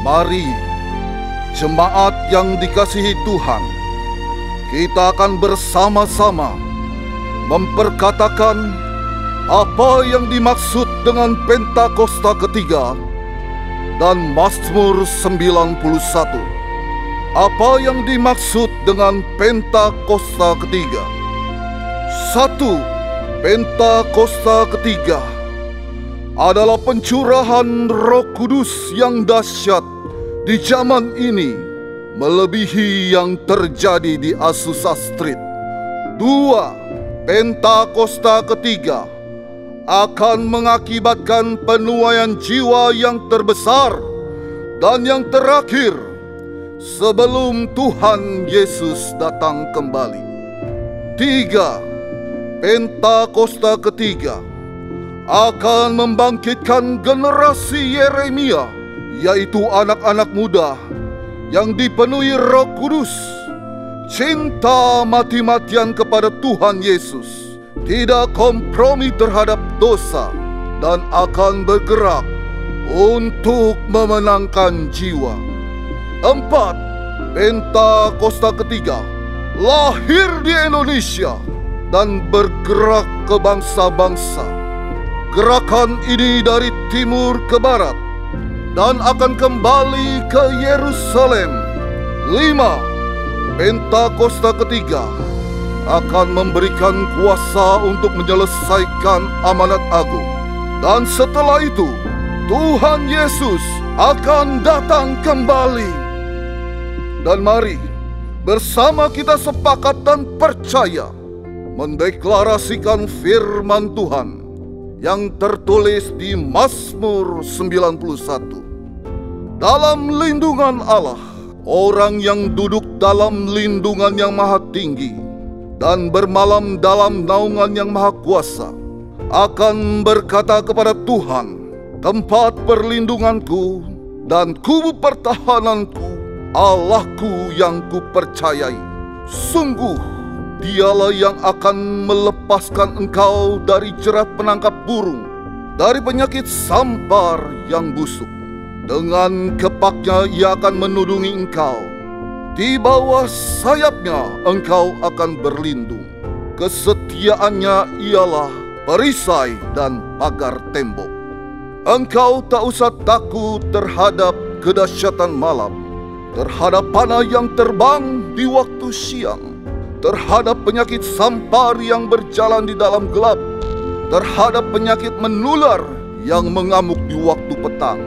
Mari, jemaat yang dikasihi Tuhan, kita akan bersama-sama memperkatakan apa yang dimaksud dengan Pentakosta ketiga dan Mazmur 91. Apa yang dimaksud dengan Pentakosta ketiga? 1. Pentakosta ketiga adalah pencurahan Roh Kudus yang dahsyat di zaman ini, melebihi yang terjadi di Azusa Street. 2. Pentakosta ketiga akan mengakibatkan penuaian jiwa yang terbesar dan yang terakhir sebelum Tuhan Yesus datang kembali. 3. Pentakosta ketiga akan membangkitkan generasi Yeremia, yaitu anak-anak muda yang dipenuhi Roh Kudus, cinta mati-matian kepada Tuhan Yesus, tidak kompromi terhadap dosa, dan akan bergerak untuk memenangkan jiwa. 4. Pentakosta ketiga lahir di Indonesia dan bergerak ke bangsa-bangsa. Gerakan ini dari timur ke barat dan akan kembali ke Yerusalem. 5. Pentakosta ketiga akan memberikan kuasa untuk menyelesaikan amanat agung. Dan setelah itu, Tuhan Yesus akan datang kembali. Dan mari bersama kita sepakat dan percaya mendeklarasikan firman Tuhan yang tertulis di Mazmur 91. Dalam lindungan Allah, orang yang duduk dalam lindungan yang maha tinggi dan bermalam dalam naungan yang maha kuasa akan berkata kepada Tuhan, tempat perlindunganku dan kubu pertahananku, Allahku yang kupercayai. Sungguh Dialah yang akan melepaskan engkau dari jerat penangkap burung, dari penyakit sampar yang busuk. Dengan kepaknya ia akan menudungi engkau. Di bawah sayapnya engkau akan berlindung. Kesetiaannya ialah perisai dan pagar tembok. Engkau tak usah takut terhadap kedahsyatan malam, terhadap panah yang terbang di waktu siang, terhadap penyakit sampar yang berjalan di dalam gelap, terhadap penyakit menular yang mengamuk di waktu petang.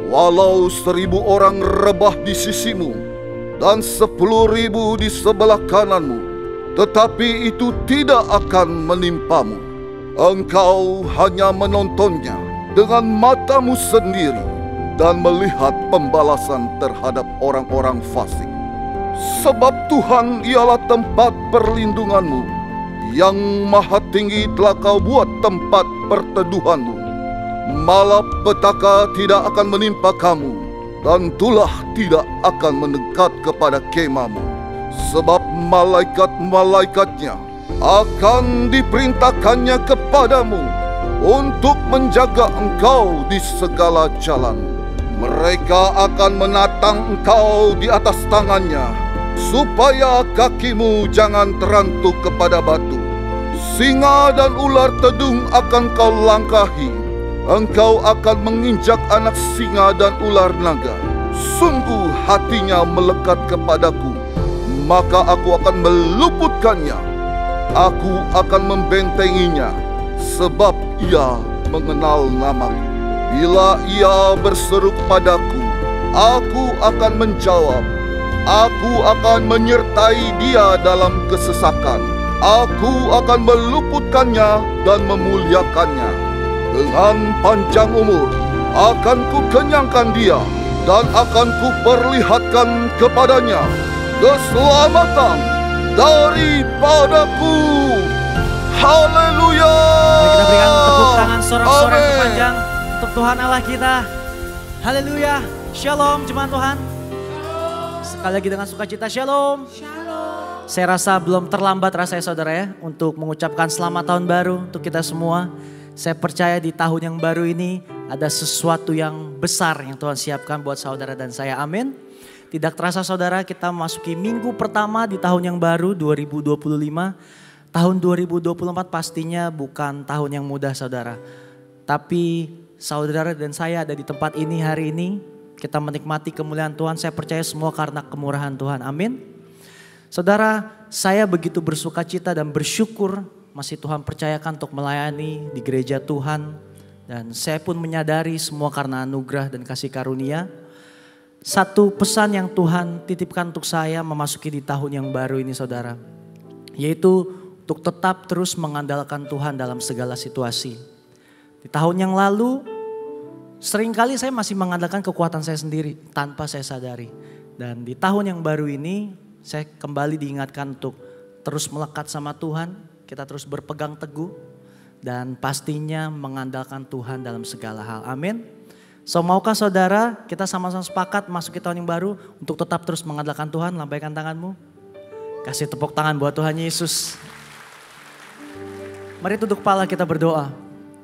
Walau 1000 orang rebah di sisimu dan 10.000 di sebelah kananmu, tetapi itu tidak akan menimpamu. Engkau hanya menontonnya dengan matamu sendiri dan melihat pembalasan terhadap orang-orang fasik. Sebab Tuhan ialah tempat perlindunganmu, yang maha tinggi telah kau buat tempat perteduhanmu. Malapetaka tidak akan menimpa kamu, dan tulah tidak akan mendekat kepada kemahmu. Sebab malaikat-malaikatnya akan diperintahkannya kepadamu untuk menjaga engkau di segala jalan. Mereka akan menatang engkau di atas tangannya, supaya kakimu jangan terantuk kepada batu. Singa dan ular tedung akan kau langkahi. Engkau akan menginjak anak singa dan ular naga. Sungguh hatinya melekat kepadaku, maka aku akan meluputkannya. Aku akan membentenginya, sebab ia mengenal namaku. Bila ia berseru padaku, aku akan menjawab. Aku akan menyertai dia dalam kesesakan. Aku akan meluputkannya dan memuliakannya. Dengan panjang umur akan kukenyangkan dia, dan akan kuperlihatkan kepadanya keselamatan daripadaku. Haleluya. Mari kita berikan tepuk tangan sorak-sorai terpanjang untuk Tuhan Allah kita. Haleluya. Shalom jemaat Tuhan. Sekali lagi dengan sukacita shalom. Saya rasa belum terlambat rasanya saudara ya untuk mengucapkan selamat tahun baru untuk kita semua. Saya percaya di tahun yang baru ini Ada sesuatu yang besar yang Tuhan siapkan buat saudara dan saya. Amin. Tidak terasa saudara, kita memasuki minggu pertama di tahun yang baru 2025. Tahun 2024 pastinya bukan tahun yang mudah saudara. Tapi saudara dan saya ada di tempat ini hari ini. Kita menikmati kemuliaan Tuhan. Saya percaya semua karena kemurahan Tuhan. Amin. Saudara, saya begitu bersuka cita dan bersyukur masih Tuhan percayakan untuk melayani di gereja Tuhan. Dan saya pun menyadari semua karena anugerah dan kasih karunia. Satu pesan yang Tuhan titipkan untuk saya memasuki di tahun yang baru ini saudara. Yaitu untuk tetap terus mengandalkan Tuhan dalam segala situasi. Di tahun yang lalu seringkali saya masih mengandalkan kekuatan saya sendiri tanpa saya sadari. Dan di tahun yang baru ini saya kembali diingatkan untuk terus melekat sama Tuhan. Kita terus berpegang teguh dan pastinya mengandalkan Tuhan dalam segala hal. Amin. So maukah saudara kita sama-sama sepakat masuk ke tahun yang baru untuk tetap terus mengandalkan Tuhan? Lambaikan tanganmu. Kasih tepuk tangan buat Tuhan Yesus. Mari tunduk kepala kita berdoa.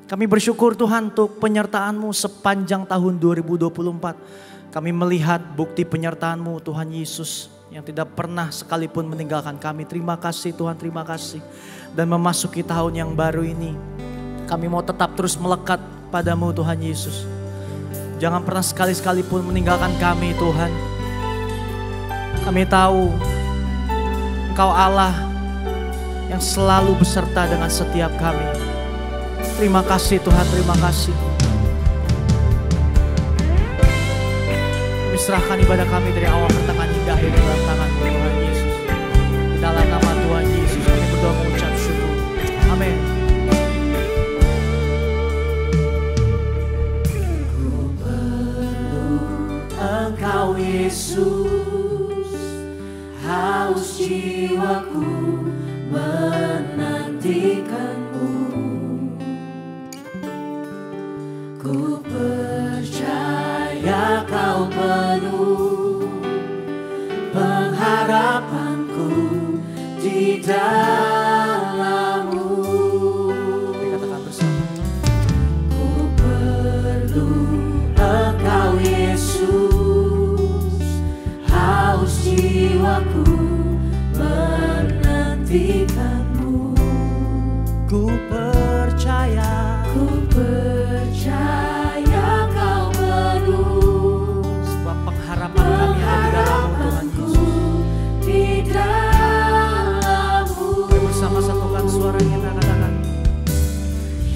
Kami bersyukur Tuhan untuk penyertaan-Mu sepanjang tahun 2024. Kami melihat bukti penyertaan-Mu Tuhan Yesus yang tidak pernah sekalipun meninggalkan kami. Terima kasih Tuhan, terima kasih. Dan memasuki tahun yang baru ini kami mau tetap terus melekat padamu Tuhan Yesus. Jangan pernah sekali-sekali pun meninggalkan kami Tuhan. Kami tahu Engkau Allah yang selalu beserta dengan setiap kami. Terima kasih Tuhan, terima kasih. Kami serahkan ibadah kami dari awal pertengahan hingga akhir dalam tangan-Mu Tuhan Yesus. Di dalam nama Tuhan Yesus kami berdoa mengucap syukur. Amin. Engkau Yesus, haus jiwaku menantikan-Mu. Ku percaya Kau penuh pengharapanku di dalam-Mu. Katakan bersama. Ku perlu Engkau Yesus, haus jiwaku menantikan-Mu. Ku percaya Kau penuh sebab pengharapan kami ada di dalam-Mu. Mari bersama satukan suara kita katakan.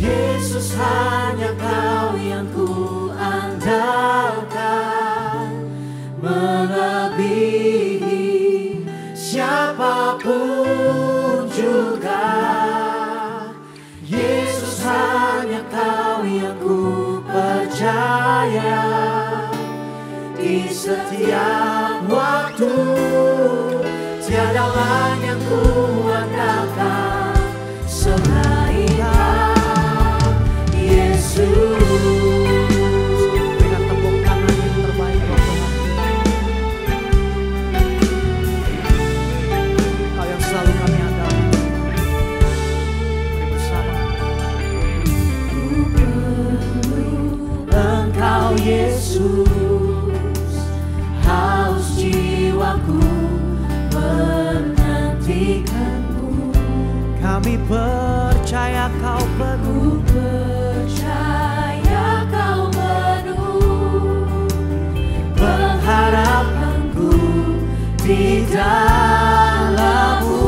Yesus hanya Kau yang ku andalkan, melebihi siapapun juga. Yesus hanya Kau yang ku percaya di setiap waktu. Tiada lain yang ku andalkan selain Kau, Yesus. Berikan tepuk tangan yang terbaik buat Tuhan. Kau yang selalu kami andalkan. Mari bersama. Engkau Yesus, haus jiwaku menantikan-Mu. Kami percaya Kau penuh, percaya Kau penuh pengharapanku di dalam-Mu.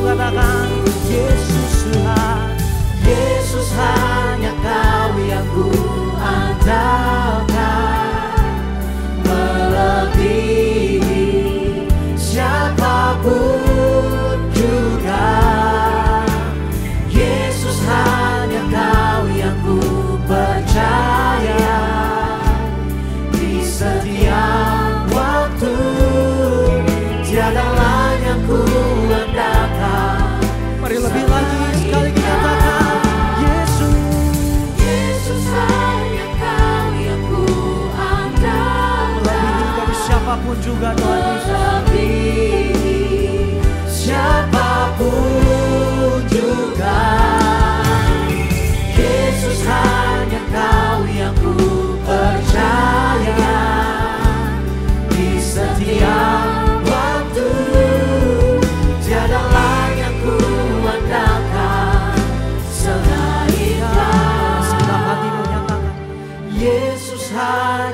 Katakan Yesus hanya Kau yang ku andalkan, melebihi siapapun juga. Yesus hanya Kau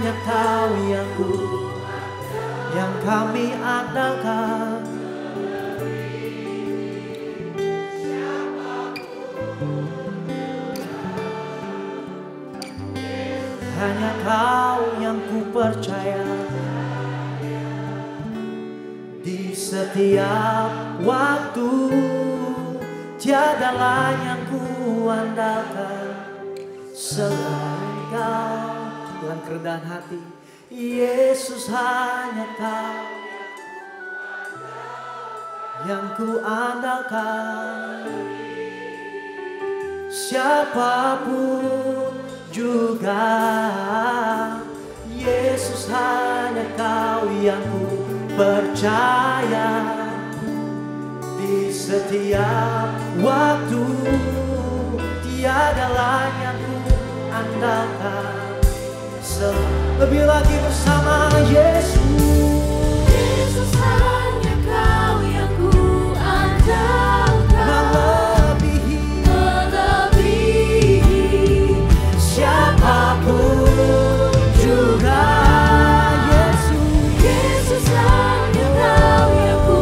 hanya Kau yang kami andalkan. Hanya Kau yang ku percaya. Di setiap waktu tiada lain yang ku andalkan selain Kau. Dengan kerendahan hati, Yesus hanya Kau yang ku andalkan. Siapapun juga, Yesus hanya Kau yang ku percaya. Di setiap waktu tiada lain yang ku andalkan. Lebih lagi bersama Yesus. Yesus hanya Kau yang ku andalkan. Melebihi siapapun juga. Yesus hanya Kau yang ku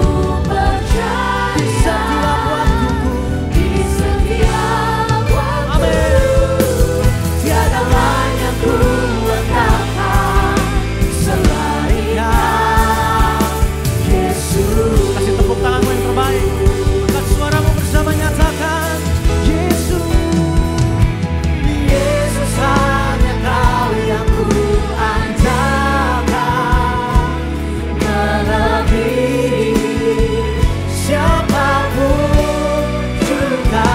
percaya. Di setiap waktuku, di setiap waktu, tiada lain yang ku andalkan selain Kau, Yesus. kasih tepuk tanganmu yang terbaik. Angkat suaramu bersama, nyatakan Yesus. Yesus hanya Kau yang ku andalkan. Melebihi Siapapun juga,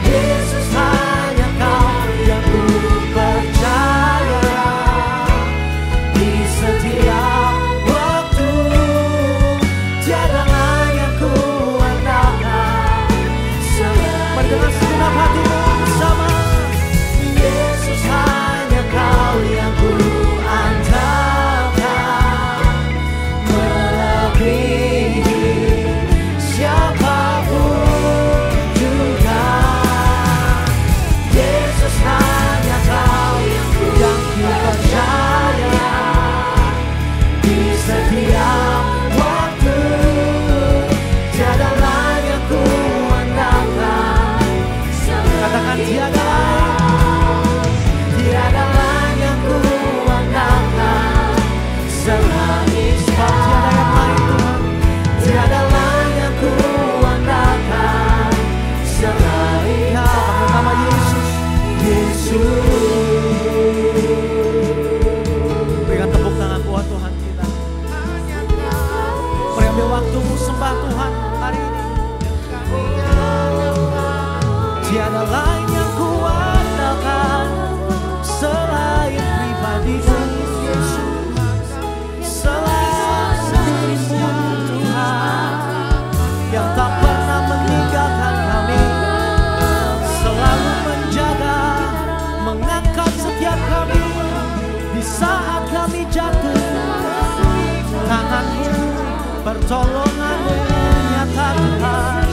Yesus hanya Kau yang ku percaya. di setiap waktu tiada lain yang ku andalkan. Mari dengan segenap hatimu bersama. Yesus hanya Kau yang ku andalkan. Melebihi Siapapun juga, Yesus hanya Kau yang ku percaya. di setiap waktu tiada lain yang ku andalkan. Katakan tiada lain, tiada lain yang ku andalkan selain Kau. Tiada yang lain Tuhan, tiada lain yang ku andalkan selain Kau. Panggil nama Yesus, Yesus. Berikan tepuk tangan buat Tuhan kita. Mari ambil waktumu sembah Tuhan hari ini. Tiada lain yang ku andalkan selain pribadimu Yesus, selain dirimu Tuhan yang tak pernah meninggalkan kami, selalu menjaga, mengangkat setiap kami di saat kami jatuh. Tanganmu, pertolonganmu nyata Tuhan.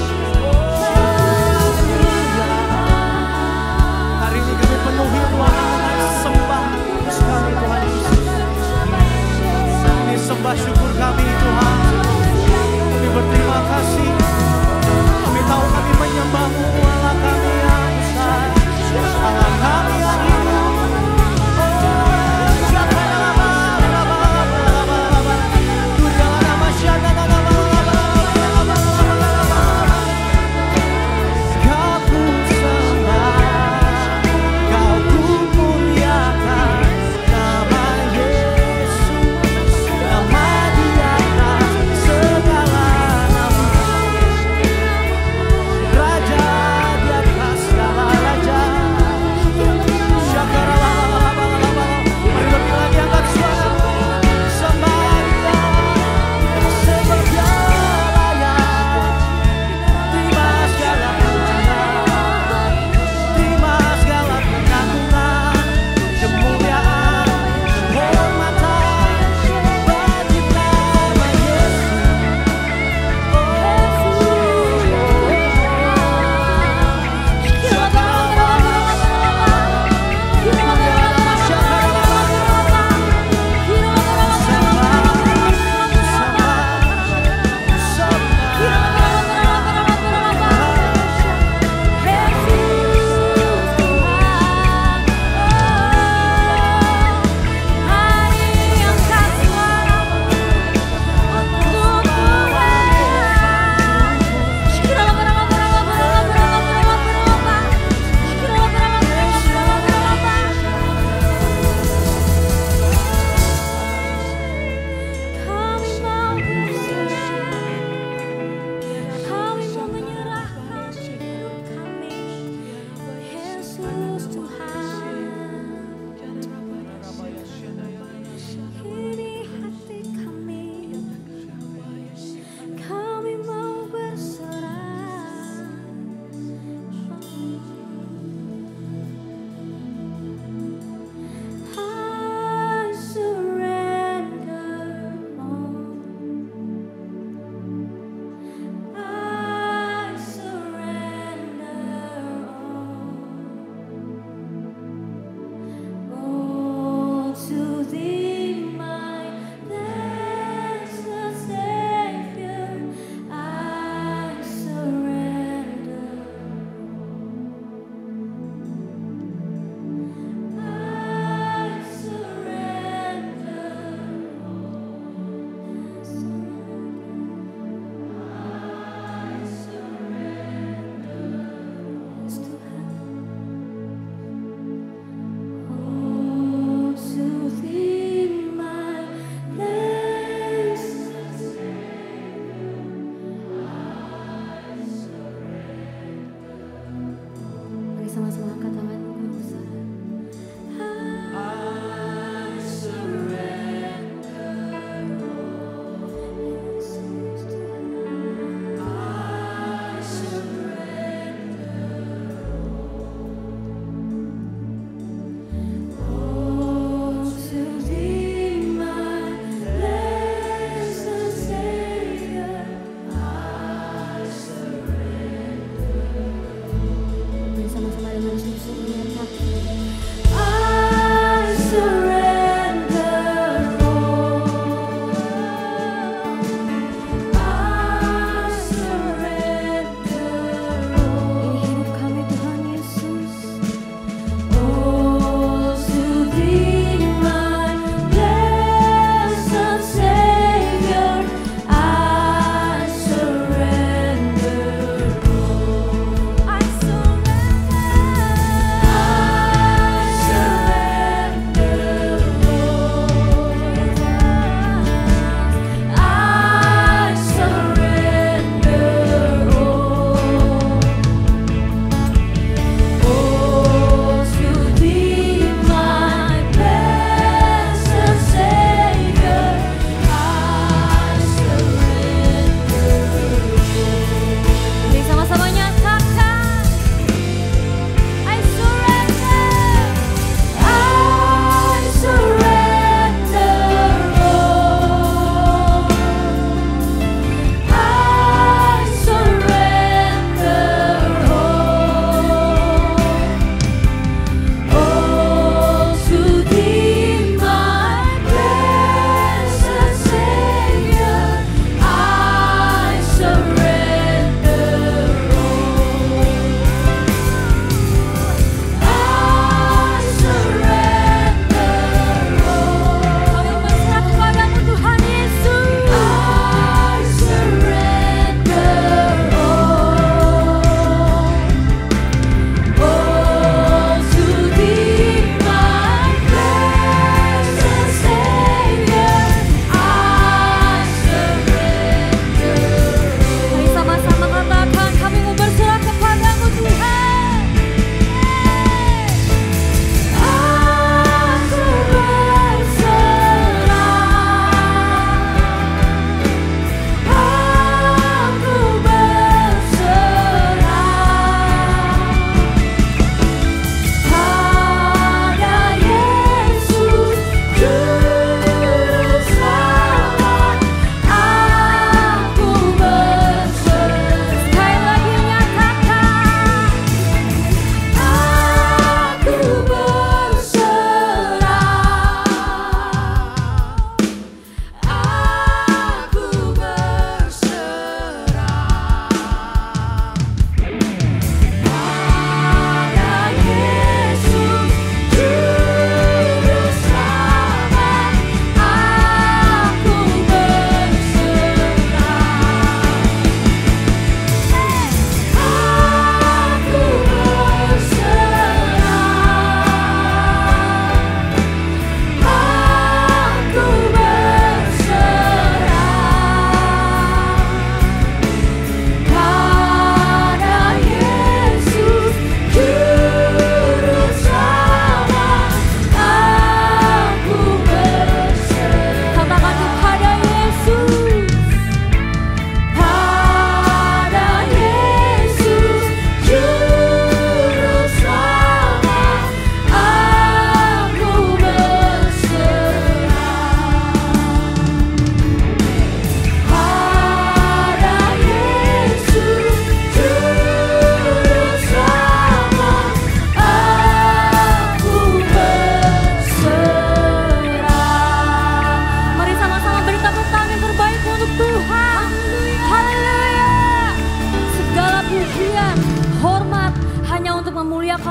Hari ini kami penuhi ruangan sembah kudus kami Tuhan Yesus. Ini sembah syukur kami Tuhan. Kami berterima kasih. Kami tahu kami menyembah-Mu, Allah kami yang besar, Allah kami yang hidup. Siapa nama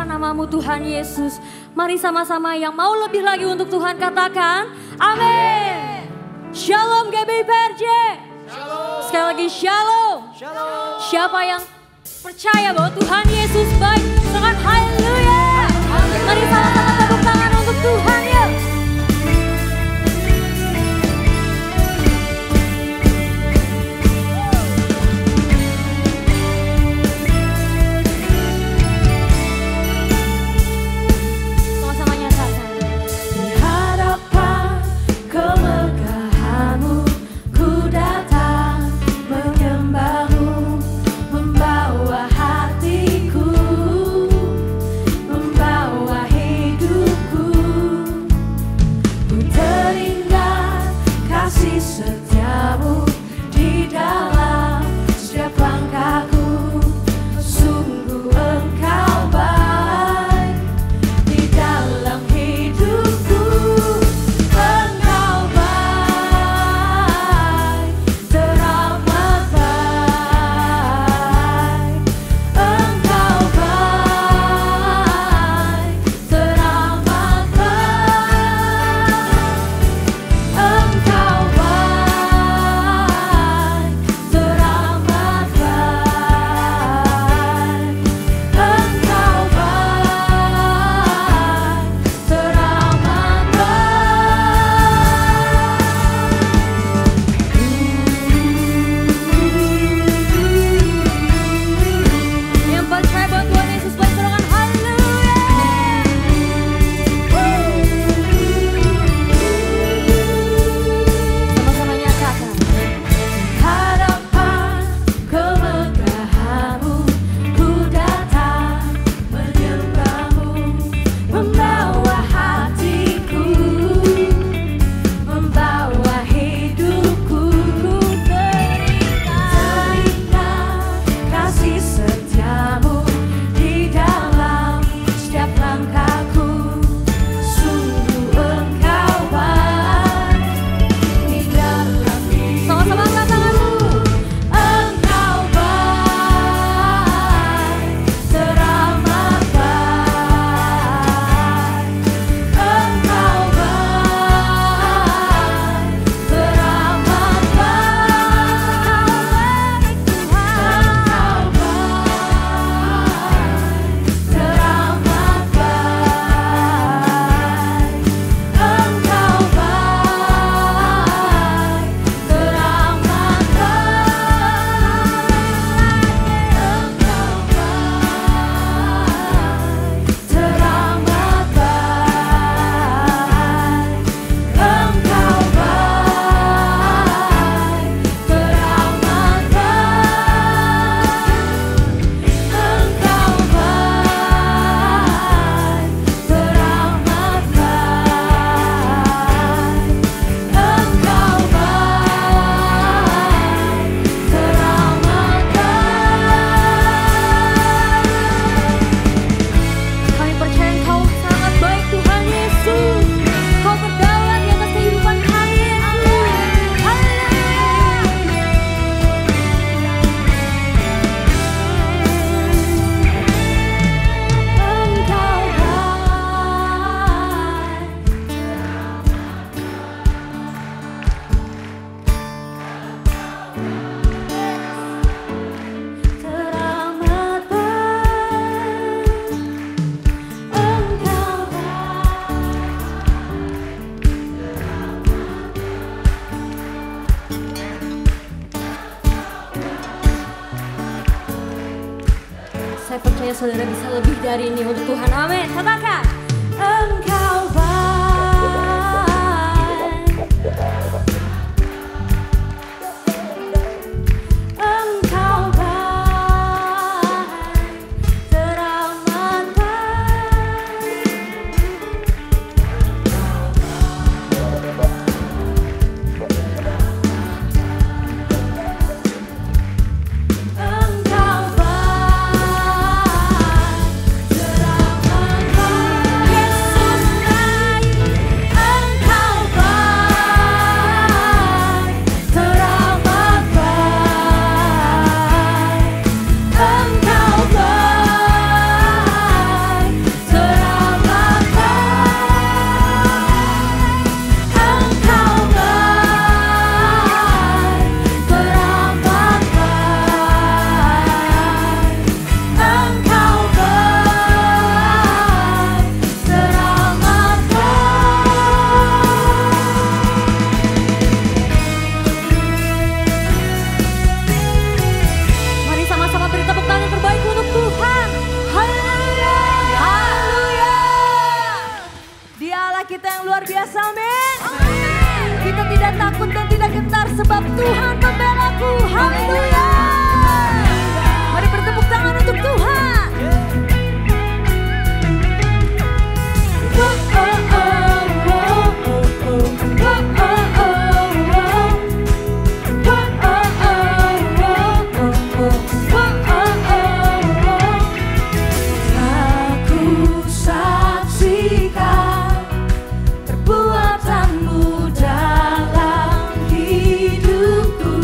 memuliakan nama-Mu Tuhan Yesus. Mari sama-sama yang mau lebih lagi untuk Tuhan katakan, amin. Shalom GBI PRJ. Sekali lagi shalom. Siapa yang percaya bahwa Tuhan Yesus baik, dengan haleluya. Mari sama-sama tepuk tangan untuk Tuhan ya. Sama-sama nyatakan. Di hadapan kemegahan-Mu, ku datang menyembah-Mu, membawa hatiku, membawa hidupku. Ku teringat kasih setia-Mu di dalam setiap langkahku. Sungguh Engkau baik di dalam hidupku. Engkau baik, teramat baik. Engkau baik, teramat baik. Engkau baik, teramat baik. Engkau baik, teramat baik. Yang percaya bahwa Tuhan Yesus baik, dengan haleluya. Sama-sama nyatakan. Hadapan kemegahan-Mu, ku datang menyembah-Mu, membawa hatiku, membawa hidupku. Ku teringat kasih setia-Mu di dalam setiap langkahku. Sungguh Engkau baik di dalam hidupku. Sama-sama angkat tanganmu. Engkau baik, teramat baik. Engkau baik, teramat baik. Engkau baik, teramat baik. Engkau baik, teramat Kami percaya Engkau sangat baik Tuhan Yesus. Kau berdaulat di atas kehidupan kami Yesus. Engkau baik, teramat baik. Engkau Saya percaya saudara bisa lebih dari ini untuk Tuhan. Amin. Katakan. Engkau baik. Engkau baik, teramat baik. Engkau baik, teramat baik. yes, amin. Kita tidak takut dan tidak gentar sebab Tuhan pembelaku. Haleluya. Mari bertepuk tangan untuk Tuhan. Aku saksikan perbuatanmu dalam hidupku.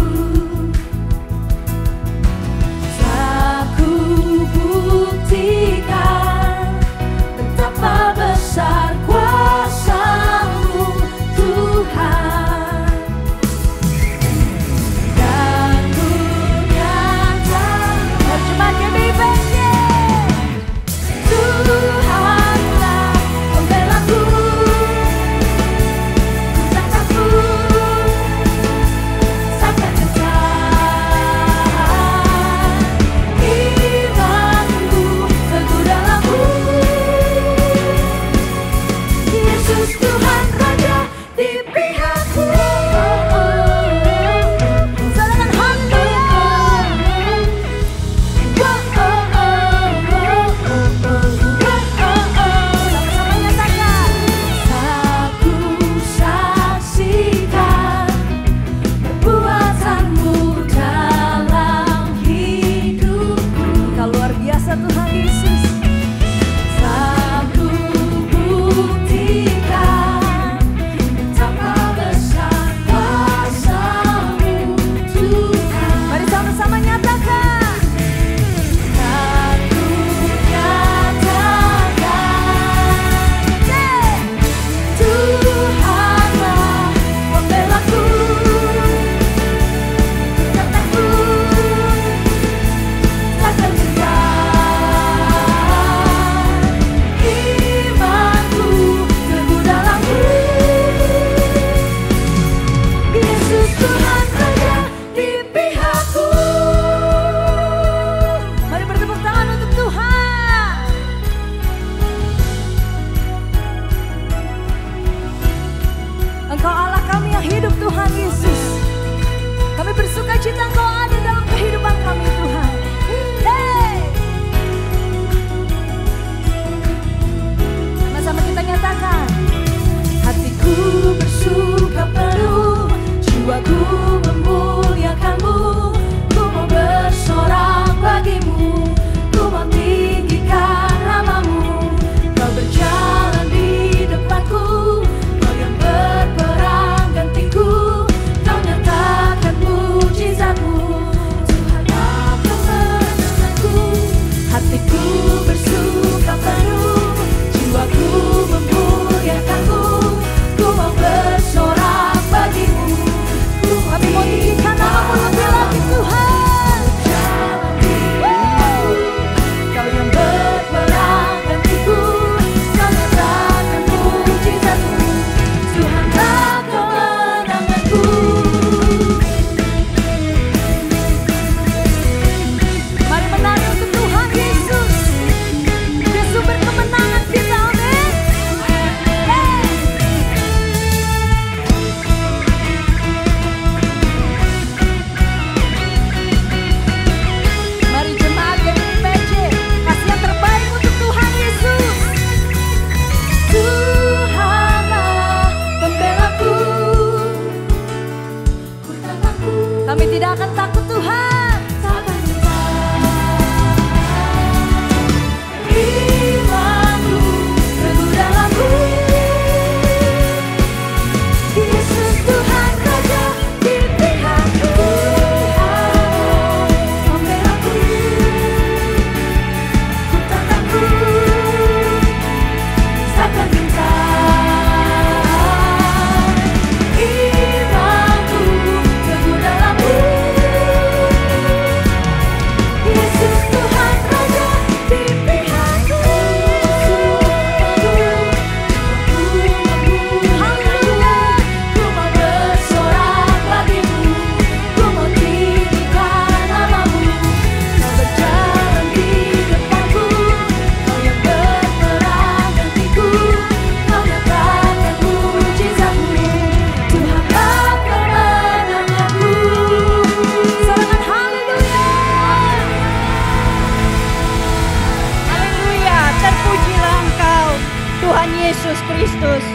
Yesus Kristus.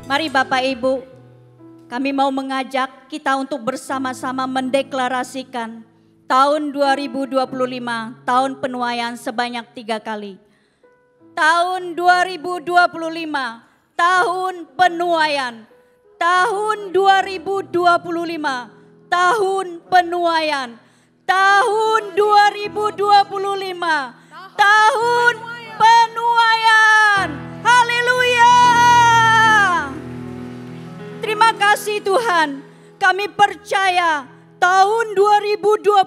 Mari Bapak Ibu, kami mau mengajak kita untuk bersama-sama mendeklarasikan tahun 2025, tahun penuaian sebanyak 3 kali. Tahun 2025, tahun penuaian. Tahun 2025, tahun penuaian. Tahun 2025, tahun penuaian. Haleluya. Terima kasih Tuhan. Kami percaya tahun 2025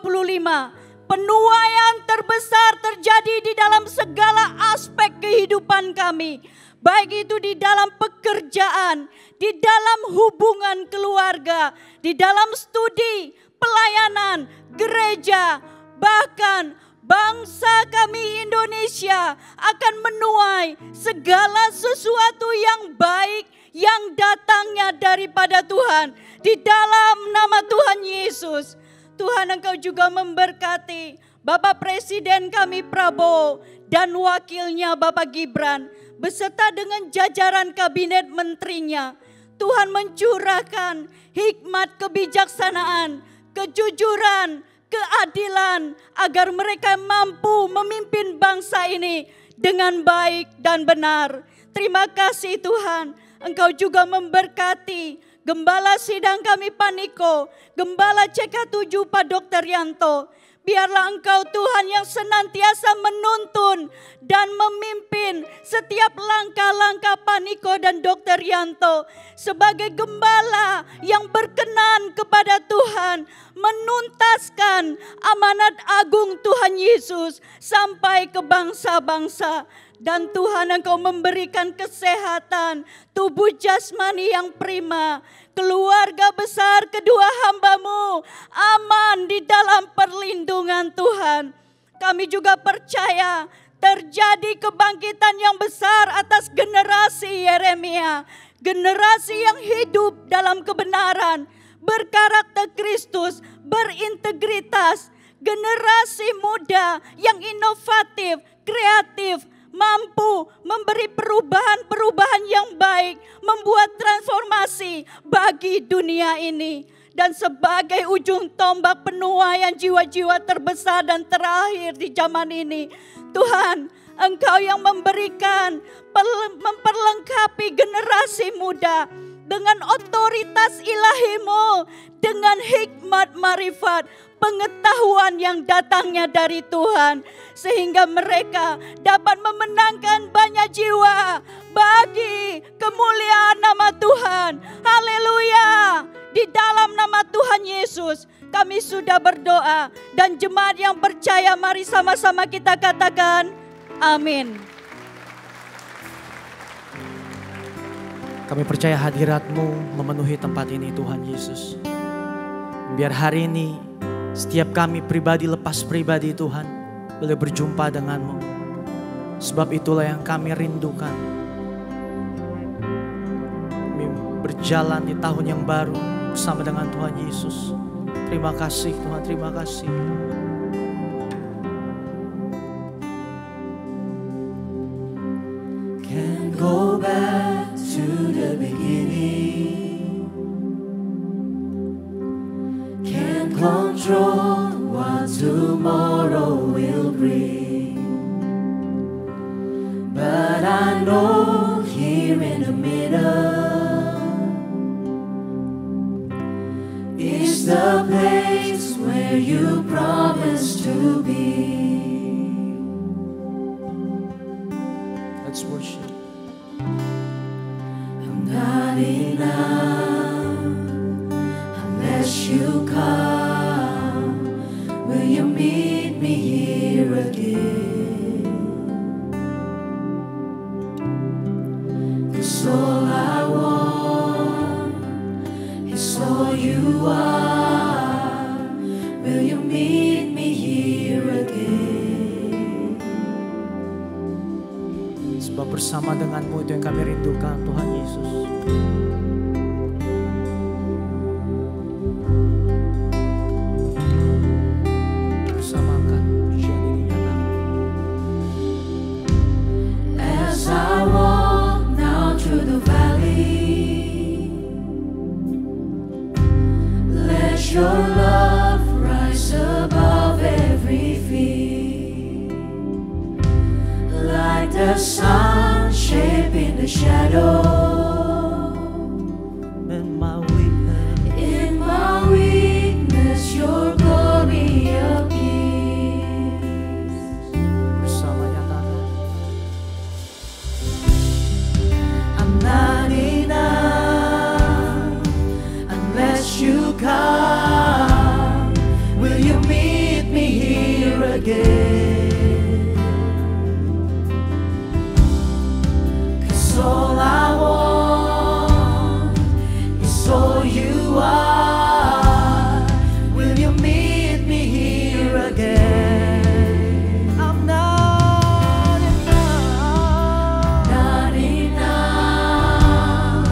penuaian terbesar terjadi di dalam segala aspek kehidupan kami. Baik itu di dalam pekerjaan, di dalam hubungan keluarga, di dalam studi, pelayanan, gereja, bahkan bangsa kami Indonesia akan menuai segala sesuatu yang baik yang datangnya daripada Tuhan. Di dalam nama Tuhan Yesus. Tuhan, Engkau juga memberkati Bapak Presiden kami Prabowo dan wakilnya Bapak Gibran beserta dengan jajaran kabinet menterinya. Tuhan mencurahkan hikmat kebijaksanaan, kejujuran, keadilan agar mereka mampu memimpin bangsa ini dengan baik dan benar. Terima kasih Tuhan, Engkau juga memberkati Gembala sidang kami Pak Niko, Gembala CK7 Pak Dr. Yanto. Biarlah Engkau Tuhan yang senantiasa menuntun dan memimpin setiap langkah-langkah Pak Niko dan Dr. Yanto. Sebagai gembala yang berkenan kepada Tuhan, menuntaskan amanat agung Tuhan Yesus sampai ke bangsa-bangsa. Dan Tuhan, Engkau memberikan kesehatan, tubuh jasmani yang prima. Keluarga besar kedua hamba-Mu aman di dalam perlindungan Tuhan. Kami juga percaya terjadi kebangkitan yang besar atas generasi Yeremia. Generasi yang hidup dalam kebenaran, berkarakter Kristus, berintegritas. Generasi muda yang inovatif, kreatif, mampu memberi perubahan-perubahan yang baik, membuat transformasi bagi dunia ini. Dan sebagai ujung tombak penuaian jiwa-jiwa terbesar dan terakhir di zaman ini, Tuhan, Engkau yang memberikan, memperlengkapi generasi muda dengan otoritas ilahi-Mu, dengan hikmat marifat, pengetahuan yang datangnya dari Tuhan, sehingga mereka dapat memenangkan banyak jiwa bagi kemuliaan nama Tuhan. Haleluya. Di dalam nama Tuhan Yesus kami sudah berdoa, dan jemaat yang percaya mari sama-sama kita katakan amin. Kami percaya hadirat-Mu memenuhi tempat ini Tuhan Yesus. Biar hari ini setiap kami pribadi lepas pribadi Tuhan boleh berjumpa dengan-Mu. Sebab itulah yang kami rindukan. Kami berjalan di tahun yang baru bersama dengan Tuhan Yesus. Terima kasih Tuhan, terima kasih. Can't go back to the beginning. Can't control what tomorrow will bring. But I know here in the middle is the place where you promised to be. Let's worship. I'm not enough unless you come. Will you meet me here again? 'Cause all I want is all you are. Will you meet me here again? Sebab bersama dengan-Mu itu yang kami rindukan Tuhan Yesus. Bersamakan pujian ini nyata. As I walk sun shaping the shadow. In my weakness, In my weakness, your glory appears. bersamanya Tuhan. I'm not enough unless you come. Will you meet me here again? 'Cause all I want is all you are. Will you meet me here again? I'm not enough. Not enough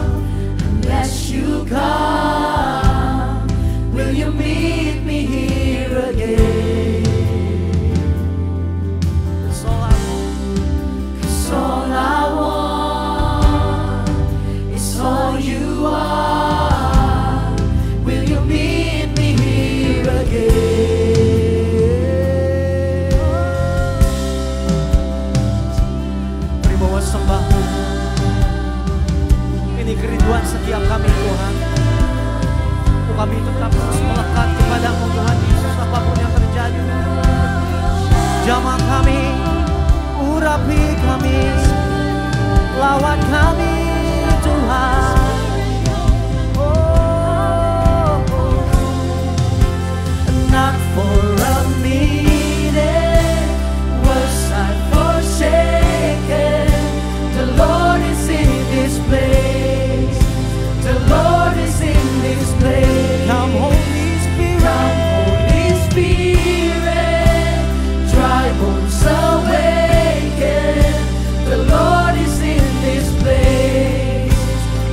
unless you come. Will you meet me here again? That's all I want. 'Cause all I want is all you are. Will you meet me here again? Mari bawa sembahmu. Ini kerinduan setiap kami Tuhan. Untuk kami tetap terus melekat kepadamu Tuhan Yesus apapun yang terjadi. Jamah kami, urapi kami, lawan kami Tuhan. Oh, Not for a minute was I forsaken. The Lord is in this place. The Lord is in this place. come Holy Spirit. Come, Holy Spirit, dry bones awaken. The Lord is in this place.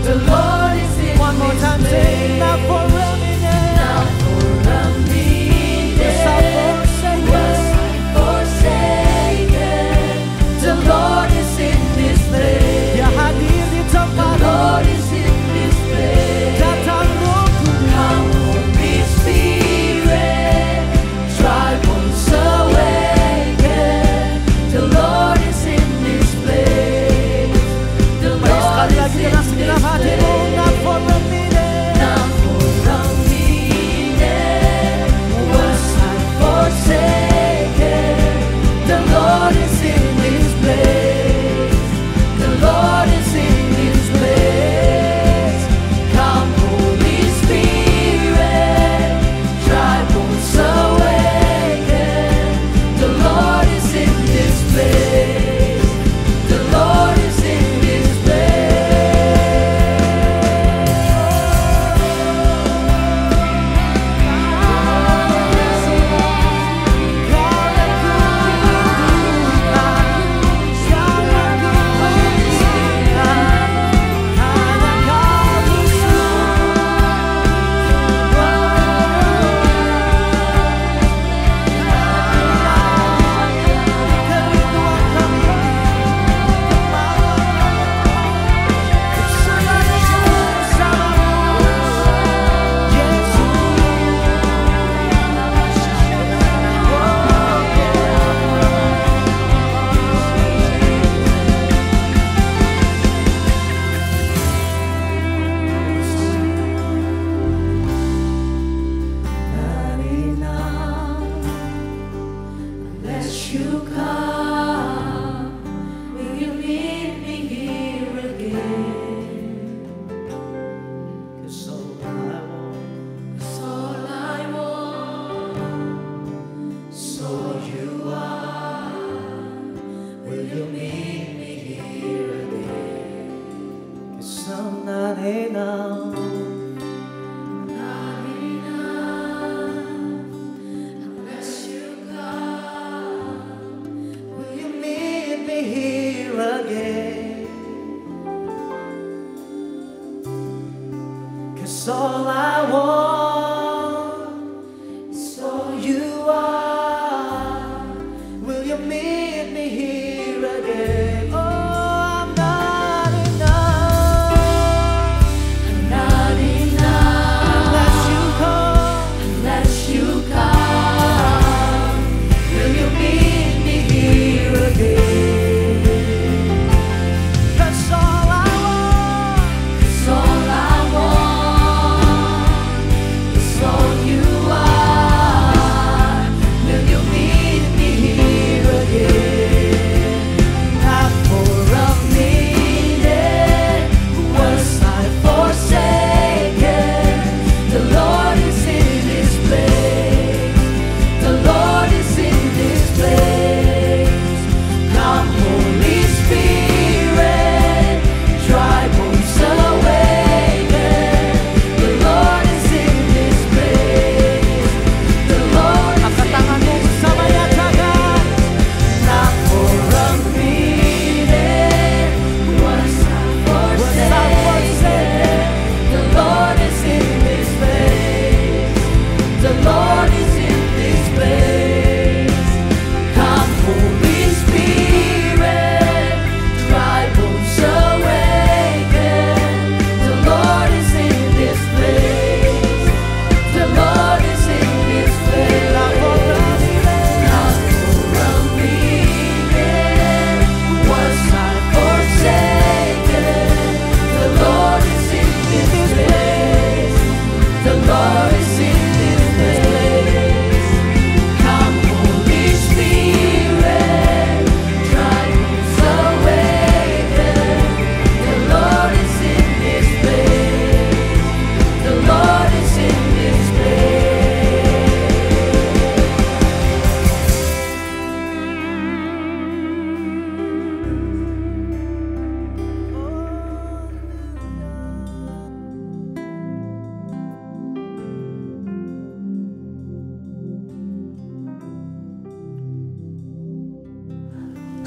The Lord is in One more this time, place. say not for a minute. Not for a minute Was I forsaken? was I forsaken. The Lord is in this place. Dia hadir di The tempat Lord is in this place. datang Roh Kudus. Come, Holy Spirit, dry bones awaken. The Lord is in this place. The Mari Lord sekali is lagi in dengan segenap this hatimu, not place. for a minute. Not for a minute was I forsaken. The Lord is in this place. The Lord is in this place. Come, Holy Spirit, dry bones awaken. The Lord is in this place. The Lord is in this Not enough unless you come. Will you meet me here again? 'Cause all I want 'Cause all I want is all you are. Will you meet me here again? 'cause I'm not enough. Not enough unless you come. Will you meet me here again? 'Cause all I want is all you are. Will you meet me here again? Oh, I'm not enough Not enough unless you come. unless you come. Will you meet me here again?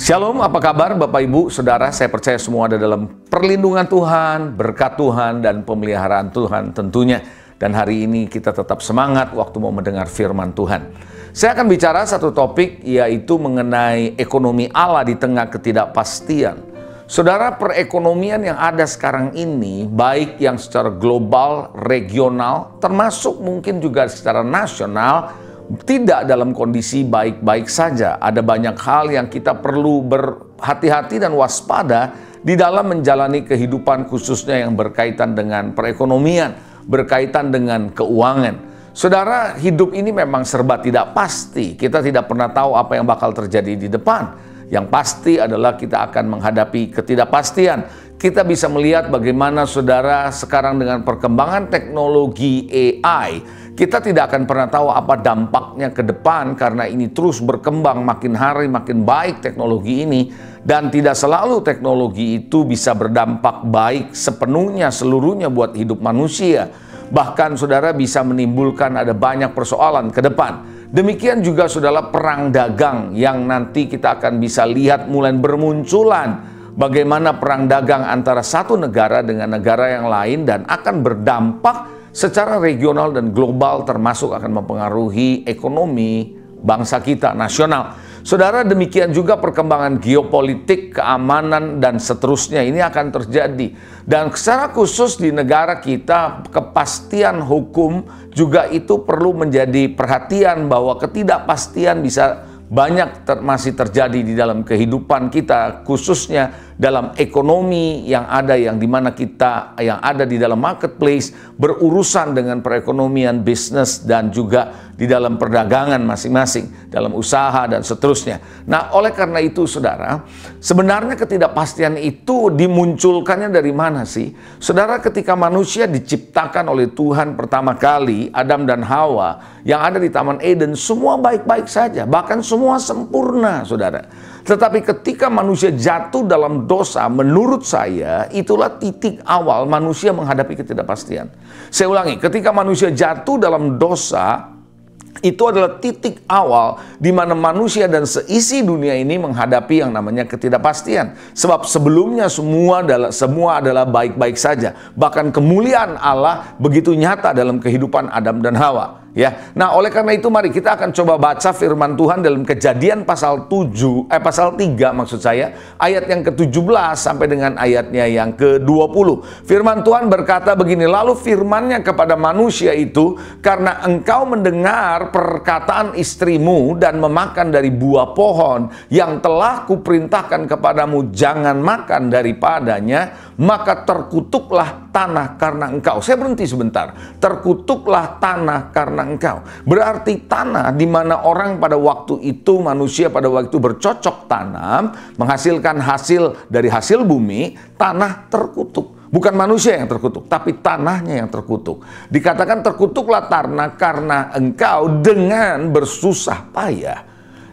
Shalom, apa kabar Bapak Ibu, Saudara? Saya percaya semua ada dalam perlindungan Tuhan, berkat Tuhan, dan pemeliharaan Tuhan tentunya. Dan hari ini kita tetap semangat waktu mau mendengar firman Tuhan. Saya akan bicara satu topik, yaitu mengenai ekonomi Allah di tengah ketidakpastian. Saudara, perekonomian yang ada sekarang ini, baik yang secara global, regional, termasuk mungkin juga secara nasional, tidak dalam kondisi baik-baik saja. Ada banyak hal yang kita perlu berhati-hati dan waspada di dalam menjalani kehidupan, khususnya yang berkaitan dengan perekonomian, berkaitan dengan keuangan. Saudara, hidup ini memang serba tidak pasti. Kita tidak pernah tahu apa yang bakal terjadi di depan. Yang pasti adalah kita akan menghadapi ketidakpastian. Kita bisa melihat bagaimana saudara sekarang dengan perkembangan teknologi AI, kita tidak akan pernah tahu apa dampaknya ke depan karena ini terus berkembang, makin hari makin baik teknologi ini, dan tidak selalu teknologi itu bisa berdampak baik sepenuhnya seluruhnya buat hidup manusia. Bahkan saudara bisa menimbulkan ada banyak persoalan ke depan. Demikian juga saudara perang dagang yang nanti kita akan bisa lihat mulai bermunculan. Bagaimana perang dagang antara satu negara dengan negara yang lain dan akan berdampak secara regional dan global, termasuk akan mempengaruhi ekonomi bangsa kita nasional. Saudara, demikian juga perkembangan geopolitik, keamanan, dan seterusnya ini akan terjadi. Dan secara khusus di negara kita, kepastian hukum juga itu perlu menjadi perhatian, bahwa ketidakpastian bisa banyak masih terjadi di dalam kehidupan kita, khususnya dalam ekonomi yang ada, yang dimana kita yang ada di dalam marketplace berurusan dengan perekonomian, bisnis, dan juga di dalam perdagangan masing-masing, dalam usaha dan seterusnya. Nah, oleh karena itu saudara, sebenarnya ketidakpastian itu dimunculkannya dari mana sih? Saudara, ketika manusia diciptakan oleh Tuhan pertama kali, Adam dan Hawa yang ada di Taman Eden, semua baik-baik saja, bahkan semua sempurna, saudara. Tetapi ketika manusia jatuh dalam dosa, menurut saya itulah titik awal manusia menghadapi ketidakpastian. Saya ulangi, ketika manusia jatuh dalam dosa, itu adalah titik awal di mana manusia dan seisi dunia ini menghadapi yang namanya ketidakpastian. Sebab sebelumnya semua adalah baik-baik saja. Bahkan kemuliaan Allah begitu nyata dalam kehidupan Adam dan Hawa. Ya, nah oleh karena itu mari kita akan coba baca firman Tuhan dalam Kejadian pasal 3 maksud saya, ayat yang ke-17 sampai dengan ayatnya yang ke-20. Firman Tuhan berkata begini, lalu firman-Nya kepada manusia itu, karena engkau mendengar perkataan istrimu dan memakan dari buah pohon yang telah kuperintahkan kepadamu jangan makan daripadanya, maka terkutuklah tanah karena engkau. Saya berhenti sebentar. Terkutuklah tanah karena engkau. Berarti tanah di mana orang pada waktu itu, manusia pada waktu itu bercocok tanam, menghasilkan hasil dari hasil bumi, tanah terkutuk. Bukan manusia yang terkutuk, tapi tanahnya yang terkutuk. Dikatakan terkutuklah tanah karena engkau dengan bersusah payah.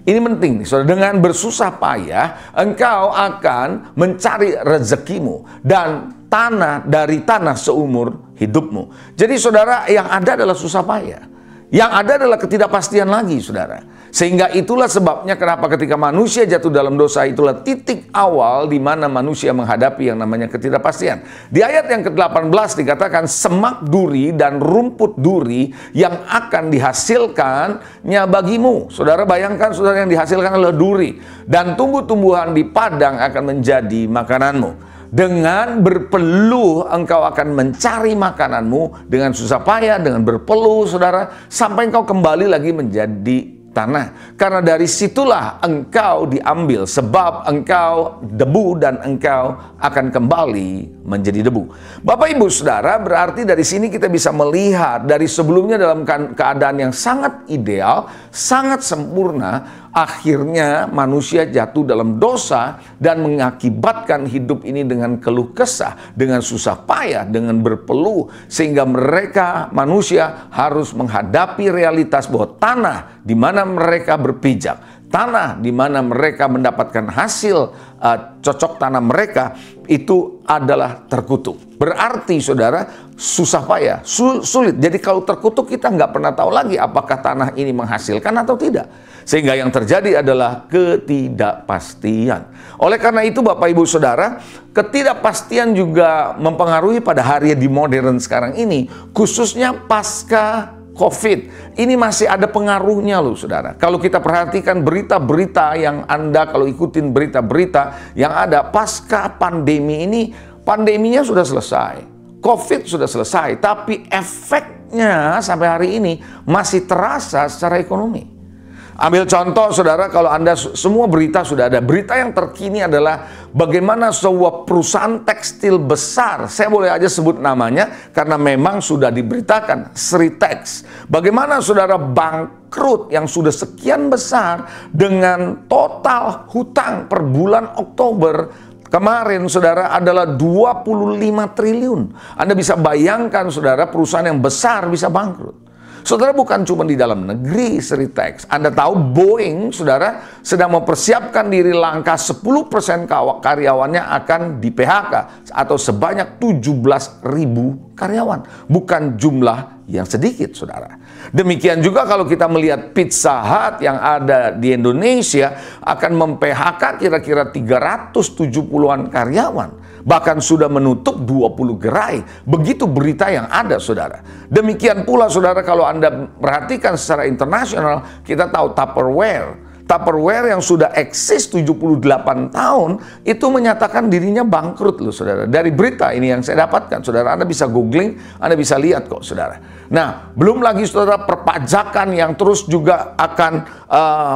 Ini penting nih, saudara. Dengan bersusah payah, engkau akan mencari rezekimu dan tanah dari tanah seumur hidupmu. Jadi saudara, yang ada adalah susah payah. Yang ada adalah ketidakpastian lagi, saudara. Sehingga itulah sebabnya kenapa ketika manusia jatuh dalam dosa, itulah titik awal di mana manusia menghadapi yang namanya ketidakpastian. Di ayat yang ke-18 dikatakan, semak duri dan rumput duri yang akan dihasilkannya bagimu. Saudara bayangkan, saudara, yang dihasilkan adalah duri. Dan tumbuh-tumbuhan di padang akan menjadi makananmu. Dengan berpeluh engkau akan mencari makananmu, dengan susah payah, dengan berpeluh, saudara, sampai engkau kembali lagi menjadi tanah. Karena dari situlah engkau diambil, sebab engkau debu dan engkau akan kembali menjadi debu. Bapak Ibu Saudara, berarti dari sini kita bisa melihat dari sebelumnya dalam keadaan yang sangat ideal, sangat sempurna, akhirnya manusia jatuh dalam dosa dan mengakibatkan hidup ini dengan keluh kesah, dengan susah payah, dengan berpeluh, sehingga mereka manusia harus menghadapi realitas bahwa tanah di mana mereka berpijak, tanah di mana mereka mendapatkan hasil cocok tanam mereka itu adalah terkutuk. Berarti saudara, susah payah, sulit. Jadi kalau terkutuk kita nggak pernah tahu lagi apakah tanah ini menghasilkan atau tidak. Sehingga yang terjadi adalah ketidakpastian. Oleh karena itu Bapak Ibu Saudara, ketidakpastian juga mempengaruhi pada hari di modern sekarang ini, khususnya pasca COVID. Ini masih ada pengaruhnya loh saudara. Kalau kita perhatikan berita-berita yang Anda, kalau ikutin berita-berita yang ada pasca pandemi ini, pandeminya sudah selesai, COVID sudah selesai, tapi efeknya sampai hari ini masih terasa secara ekonomi. Ambil contoh saudara, kalau Anda semua berita sudah ada. Berita yang terkini adalah bagaimana sebuah perusahaan tekstil besar, saya boleh aja sebut namanya karena memang sudah diberitakan, Sritex. Bagaimana saudara bangkrut yang sudah sekian besar dengan total hutang per bulan Oktober kemarin saudara adalah 25 triliun. Anda bisa bayangkan saudara, perusahaan yang besar bisa bangkrut. Saudara, bukan cuma di dalam negeri Sritex. Anda tahu Boeing, saudara, sedang mempersiapkan diri langkah 10% karyawannya akan di PHK atau sebanyak 17.000 karyawan. Bukan jumlah yang sedikit, saudara. Demikian juga kalau kita melihat Pizza Hut yang ada di Indonesia akan mem-PHK kira-kira 370-an karyawan. Bahkan sudah menutup 20 gerai. Begitu berita yang ada, saudara. Demikian pula, saudara, kalau Anda perhatikan secara internasional, kita tahu Tupperware. Tupperware yang sudah eksis 78 tahun, itu menyatakan dirinya bangkrut loh, saudara. Dari berita ini yang saya dapatkan, saudara. Anda bisa googling, Anda bisa lihat kok, saudara. Nah, belum lagi, saudara, perpajakan yang terus juga akan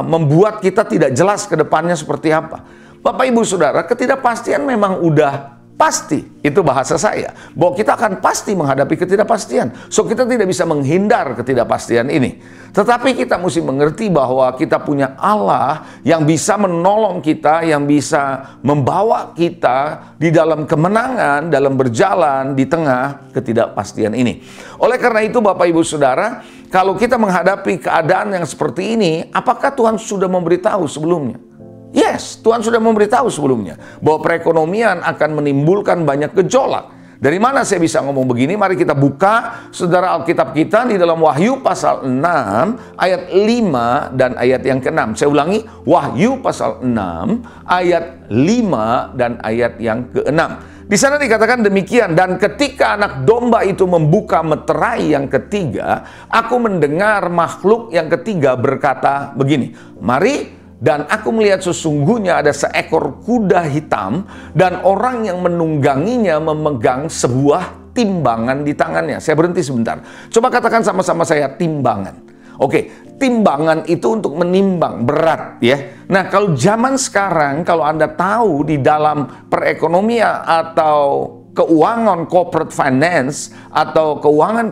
membuat kita tidak jelas ke depannya seperti apa. Bapak, Ibu, Saudara, ketidakpastian memang udah pasti, itu bahasa saya, bahwa kita akan pasti menghadapi ketidakpastian. So kita tidak bisa menghindar ketidakpastian ini. Tetapi kita mesti mengerti bahwa kita punya Allah yang bisa menolong kita, yang bisa membawa kita di dalam kemenangan, dalam berjalan di tengah ketidakpastian ini. Oleh karena itu Bapak Ibu Saudara, kalau kita menghadapi keadaan yang seperti ini, apakah Tuhan sudah memberitahu sebelumnya? Yes, Tuhan sudah memberitahu sebelumnya bahwa perekonomian akan menimbulkan banyak gejolak. Dari mana saya bisa ngomong begini? Mari kita buka saudara Alkitab kita di dalam Wahyu pasal 6 ayat 5 dan ayat yang ke-6. Saya ulangi, Wahyu pasal 6 ayat 5 dan ayat yang ke-6. Di sana dikatakan demikian, dan ketika anak domba itu membuka meterai yang ketiga, aku mendengar makhluk yang ketiga berkata begini, mari. Dan aku melihat sesungguhnya ada seekor kuda hitam dan orang yang menungganginya memegang sebuah timbangan di tangannya. Saya berhenti sebentar. Coba katakan sama-sama saya, timbangan. Oke, timbangan itu untuk menimbang berat ya. Nah, kalau zaman sekarang, kalau Anda tahu di dalam perekonomian atau keuangan corporate finance atau keuangan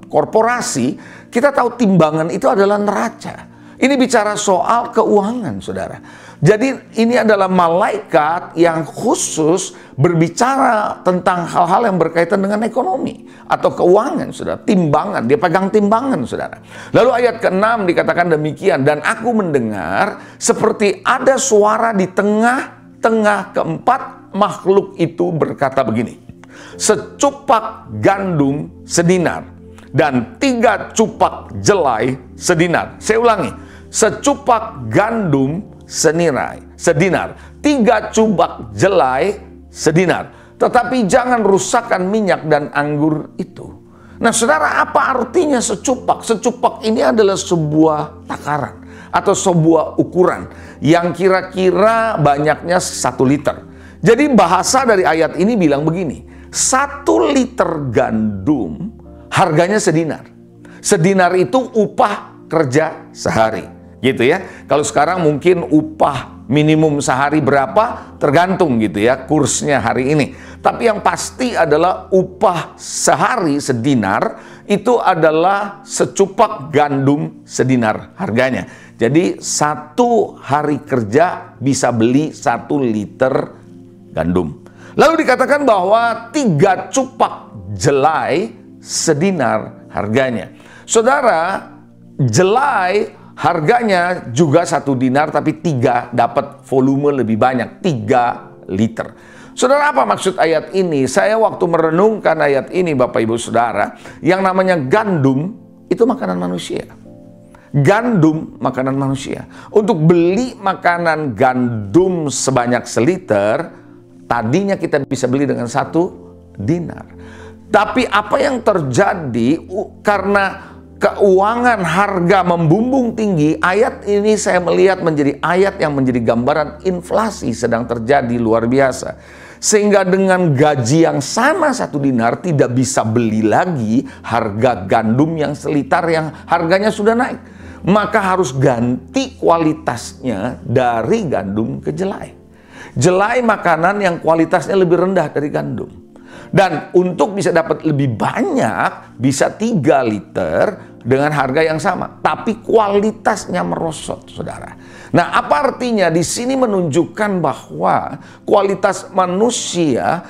korporasi, kita tahu timbangan itu adalah neraca. Ini bicara soal keuangan, saudara. Jadi ini adalah malaikat yang khusus berbicara tentang hal-hal yang berkaitan dengan ekonomi atau keuangan, saudara. Timbangan, dia pegang timbangan, saudara. Lalu ayat ke-6 dikatakan demikian, dan aku mendengar seperti ada suara di tengah-tengah keempat makhluk itu berkata begini, secupak gandum sedinar dan 3 cupak jelai sedinar. Saya ulangi, secupak gandum sedinar, 3 cupak jelai sedinar. Tetapi jangan rusakkan minyak dan anggur itu. Nah saudara, apa artinya secupak? Secupak ini adalah sebuah takaran atau sebuah ukuran yang kira-kira banyaknya 1 liter. Jadi bahasa dari ayat ini bilang begini, 1 liter gandum harganya sedinar. Sedinar itu upah kerja sehari. Gitu ya. Kalau sekarang mungkin upah minimum sehari berapa tergantung gitu ya kursnya hari ini. Tapi yang pasti adalah upah sehari sedinar itu adalah secupak gandum sedinar harganya. Jadi 1 hari kerja bisa beli 1 liter gandum. Lalu dikatakan bahwa 3 cupak jelai sedinar harganya. Saudara, jelai Harganya juga 1 dinar, tapi 3 dapat volume lebih banyak, 3 liter. Saudara, apa maksud ayat ini? Saya waktu merenungkan ayat ini, Bapak Ibu Saudara, yang namanya gandum itu makanan manusia. Gandum makanan manusia. Untuk beli makanan gandum sebanyak seliter, tadinya kita bisa beli dengan 1 dinar. Tapi apa yang terjadi karena keuangan harga membumbung tinggi, ayat ini saya melihat menjadi ayat yang menjadi gambaran inflasi sedang terjadi luar biasa. Sehingga dengan gaji yang sama 1 dinar tidak bisa beli lagi harga gandum yang seliter yang harganya sudah naik. Maka harus ganti kualitasnya dari gandum ke jelai. Jelai makanan yang kualitasnya lebih rendah dari gandum. Dan untuk bisa dapat lebih banyak, bisa 3 liter dengan harga yang sama. Tapi kualitasnya merosot, saudara. Nah, apa artinya? Di sini menunjukkan bahwa kualitas manusia,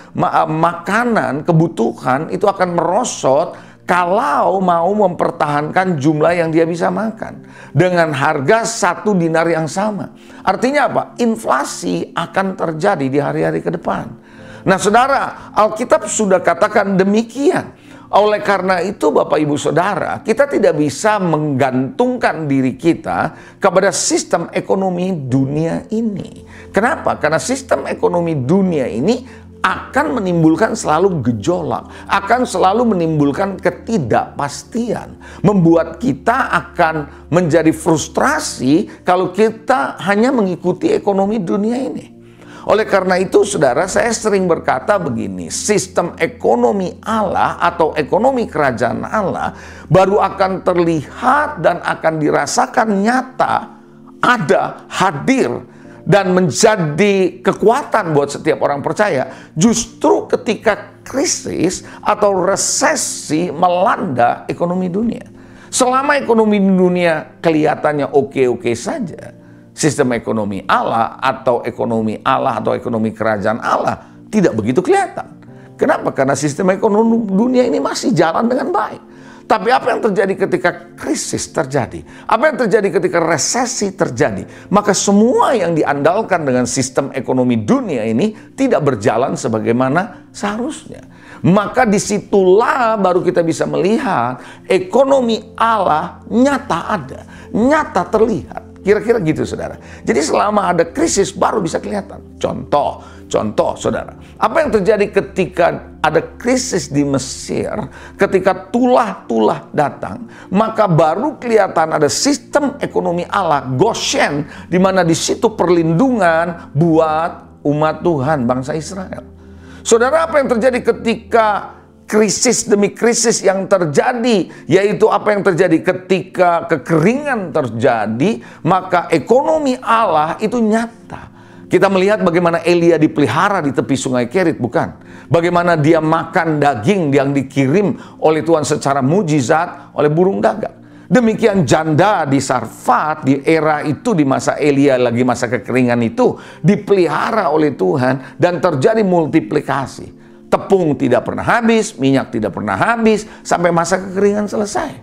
makanan, kebutuhan itu akan merosot kalau mau mempertahankan jumlah yang dia bisa makan. Dengan harga 1 dinar yang sama. Artinya apa? Inflasi akan terjadi di hari-hari ke depan. Nah, saudara, Alkitab sudah katakan demikian. Oleh karena itu, Bapak Ibu Saudara, kita tidak bisa menggantungkan diri kita kepada sistem ekonomi dunia ini. Kenapa? Karena sistem ekonomi dunia ini akan menimbulkan selalu gejolak, akan selalu menimbulkan ketidakpastian, membuat kita akan menjadi frustrasi kalau kita hanya mengikuti ekonomi dunia ini. Oleh karena itu, saudara, saya sering berkata begini, sistem ekonomi Allah atau ekonomi kerajaan Allah baru akan terlihat dan akan dirasakan nyata, ada, hadir, dan menjadi kekuatan buat setiap orang percaya justru ketika krisis atau resesi melanda ekonomi dunia. Selama ekonomi dunia kelihatannya oke-oke saja, sistem ekonomi Allah atau ekonomi kerajaan Allah tidak begitu kelihatan. Kenapa? Karena sistem ekonomi dunia ini masih jalan dengan baik. Tapi apa yang terjadi ketika krisis terjadi? Apa yang terjadi ketika resesi terjadi? Maka semua yang diandalkan dengan sistem ekonomi dunia ini tidak berjalan sebagaimana seharusnya. Maka disitulah baru kita bisa melihat ekonomi Allah nyata ada, nyata terlihat. Kira-kira gitu, saudara. Jadi selama ada krisis baru bisa kelihatan. Contoh, saudara. Apa yang terjadi ketika ada krisis di Mesir, ketika tulah-tulah datang, maka baru kelihatan ada sistem ekonomi Allah, Goshen, di mana di situ perlindungan buat umat Tuhan, bangsa Israel. Saudara, apa yang terjadi ketika krisis demi krisis yang terjadi, yaitu apa yang terjadi ketika kekeringan terjadi, maka ekonomi Allah itu nyata. Kita melihat bagaimana Elia dipelihara di tepi sungai Kerit, bukan? Bagaimana dia makan daging yang dikirim oleh Tuhan secara mujizat oleh burung gagak. Demikian janda di Sarfat di era itu, di masa Elia lagi masa kekeringan itu, dipelihara oleh Tuhan dan terjadi multiplikasi. Tepung tidak pernah habis, minyak tidak pernah habis, sampai masa kekeringan selesai.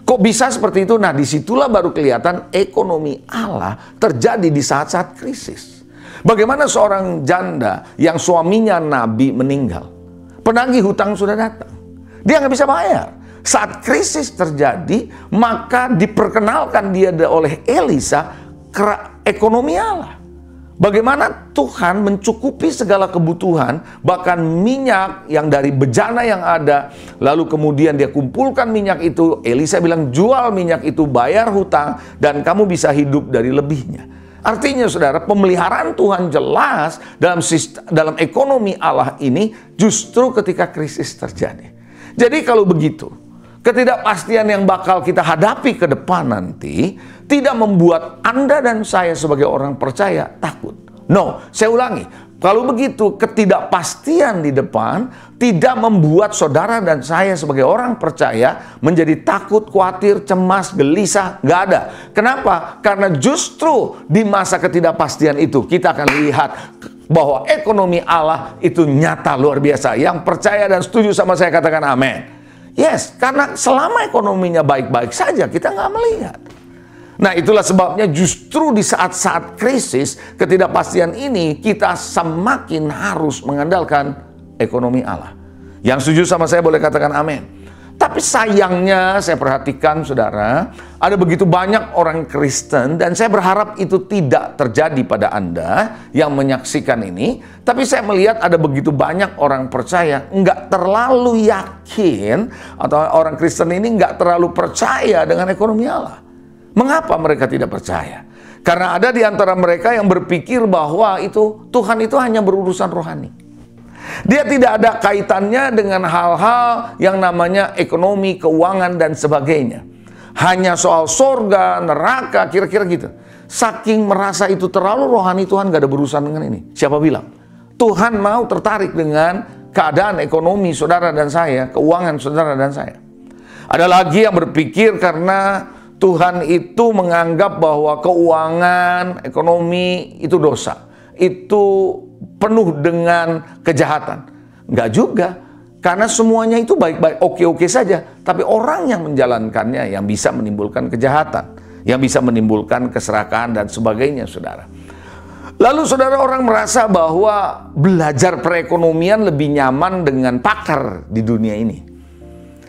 Kok bisa seperti itu? Nah, disitulah baru kelihatan ekonomi Allah terjadi di saat-saat krisis. Bagaimana seorang janda yang suaminya nabi meninggal, penagih hutang sudah datang, dia nggak bisa bayar. Saat krisis terjadi, maka diperkenalkan dia oleh Elisa ekonomi Allah. Bagaimana Tuhan mencukupi segala kebutuhan, bahkan minyak yang dari bejana yang ada, lalu kemudian dia kumpulkan minyak itu, Elisa bilang jual minyak itu, bayar hutang, dan kamu bisa hidup dari lebihnya. Artinya, saudara, pemeliharaan Tuhan jelas dalam ekonomi Allah ini justru ketika krisis terjadi. Jadi kalau begitu, ketidakpastian yang bakal kita hadapi ke depan nanti tidak membuat Anda dan saya sebagai orang percaya takut. No, saya ulangi. Kalau begitu, ketidakpastian di depan tidak membuat saudara dan saya sebagai orang percaya menjadi takut, khawatir, cemas, gelisah. Nggak ada. Kenapa? Karena justru di masa ketidakpastian itu kita akan lihat bahwa ekonomi Allah itu nyata luar biasa. Yang percaya dan setuju sama saya katakan amin. Yes, karena selama ekonominya baik-baik saja kita nggak melihat. Nah, itulah sebabnya justru di saat-saat krisis, ketidakpastian ini, kita semakin harus mengandalkan ekonomi Allah. Yang setuju sama saya boleh katakan amin. Tapi sayangnya saya perhatikan saudara, ada begitu banyak orang Kristen, dan saya berharap itu tidak terjadi pada Anda yang menyaksikan ini. Tapi saya melihat ada begitu banyak orang percaya nggak terlalu yakin, atau orang Kristen ini nggak terlalu percaya dengan ekonomi Allah. Mengapa mereka tidak percaya? Karena ada di antara mereka yang berpikir bahwa Tuhan itu hanya berurusan rohani. Dia tidak ada kaitannya dengan hal-hal yang namanya ekonomi, keuangan, dan sebagainya. Hanya soal sorga, neraka, kira-kira gitu. Saking merasa itu terlalu rohani, Tuhan gak ada berurusan dengan ini. Siapa bilang? Tuhan mau tertarik dengan keadaan ekonomi saudara dan saya, keuangan saudara dan saya. Ada lagi yang berpikir karena Tuhan itu menganggap bahwa keuangan, ekonomi itu dosa. Itu penuh dengan kejahatan. Enggak juga. Karena semuanya itu baik-baik, oke-oke saja. Tapi orang yang menjalankannya yang bisa menimbulkan kejahatan. Yang bisa menimbulkan keserakahan dan sebagainya, saudara. Lalu saudara, orang merasa bahwa belajar perekonomian lebih nyaman dengan pakar di dunia ini.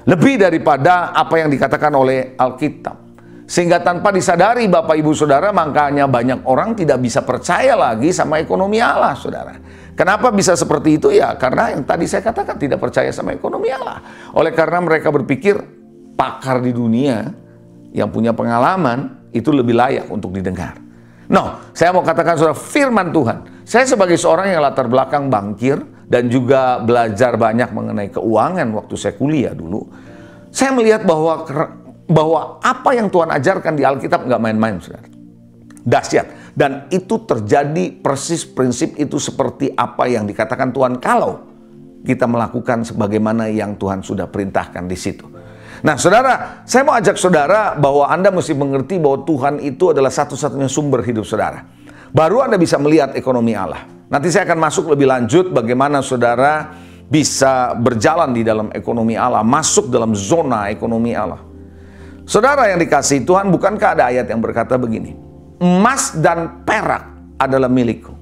Lebih daripada apa yang dikatakan oleh Alkitab. Sehingga tanpa disadari Bapak Ibu Saudara, makanya banyak orang tidak bisa percaya lagi sama ekonomi Allah, saudara. Kenapa bisa seperti itu? Ya karena yang tadi saya katakan, tidak percaya sama ekonomi Allah. Oleh karena mereka berpikir pakar di dunia yang punya pengalaman itu lebih layak untuk didengar. No, saya mau katakan saudara, firman Tuhan. Saya sebagai seorang yang latar belakang bankir dan juga belajar banyak mengenai keuangan waktu saya kuliah dulu, saya melihat bahwa apa yang Tuhan ajarkan di Alkitab nggak main-main, saudara. Dahsyat. Dan itu terjadi persis, prinsip itu seperti apa yang dikatakan Tuhan kalau kita melakukan sebagaimana yang Tuhan sudah perintahkan di situ. Nah saudara, saya mau ajak saudara bahwa Anda mesti mengerti bahwa Tuhan itu adalah satu-satunya sumber hidup saudara. Baru Anda bisa melihat ekonomi Allah. Nanti saya akan masuk lebih lanjut bagaimana saudara bisa berjalan di dalam ekonomi Allah, masuk dalam zona ekonomi Allah. Saudara yang dikasihi Tuhan, bukankah ada ayat yang berkata begini? Emas dan perak adalah milikku.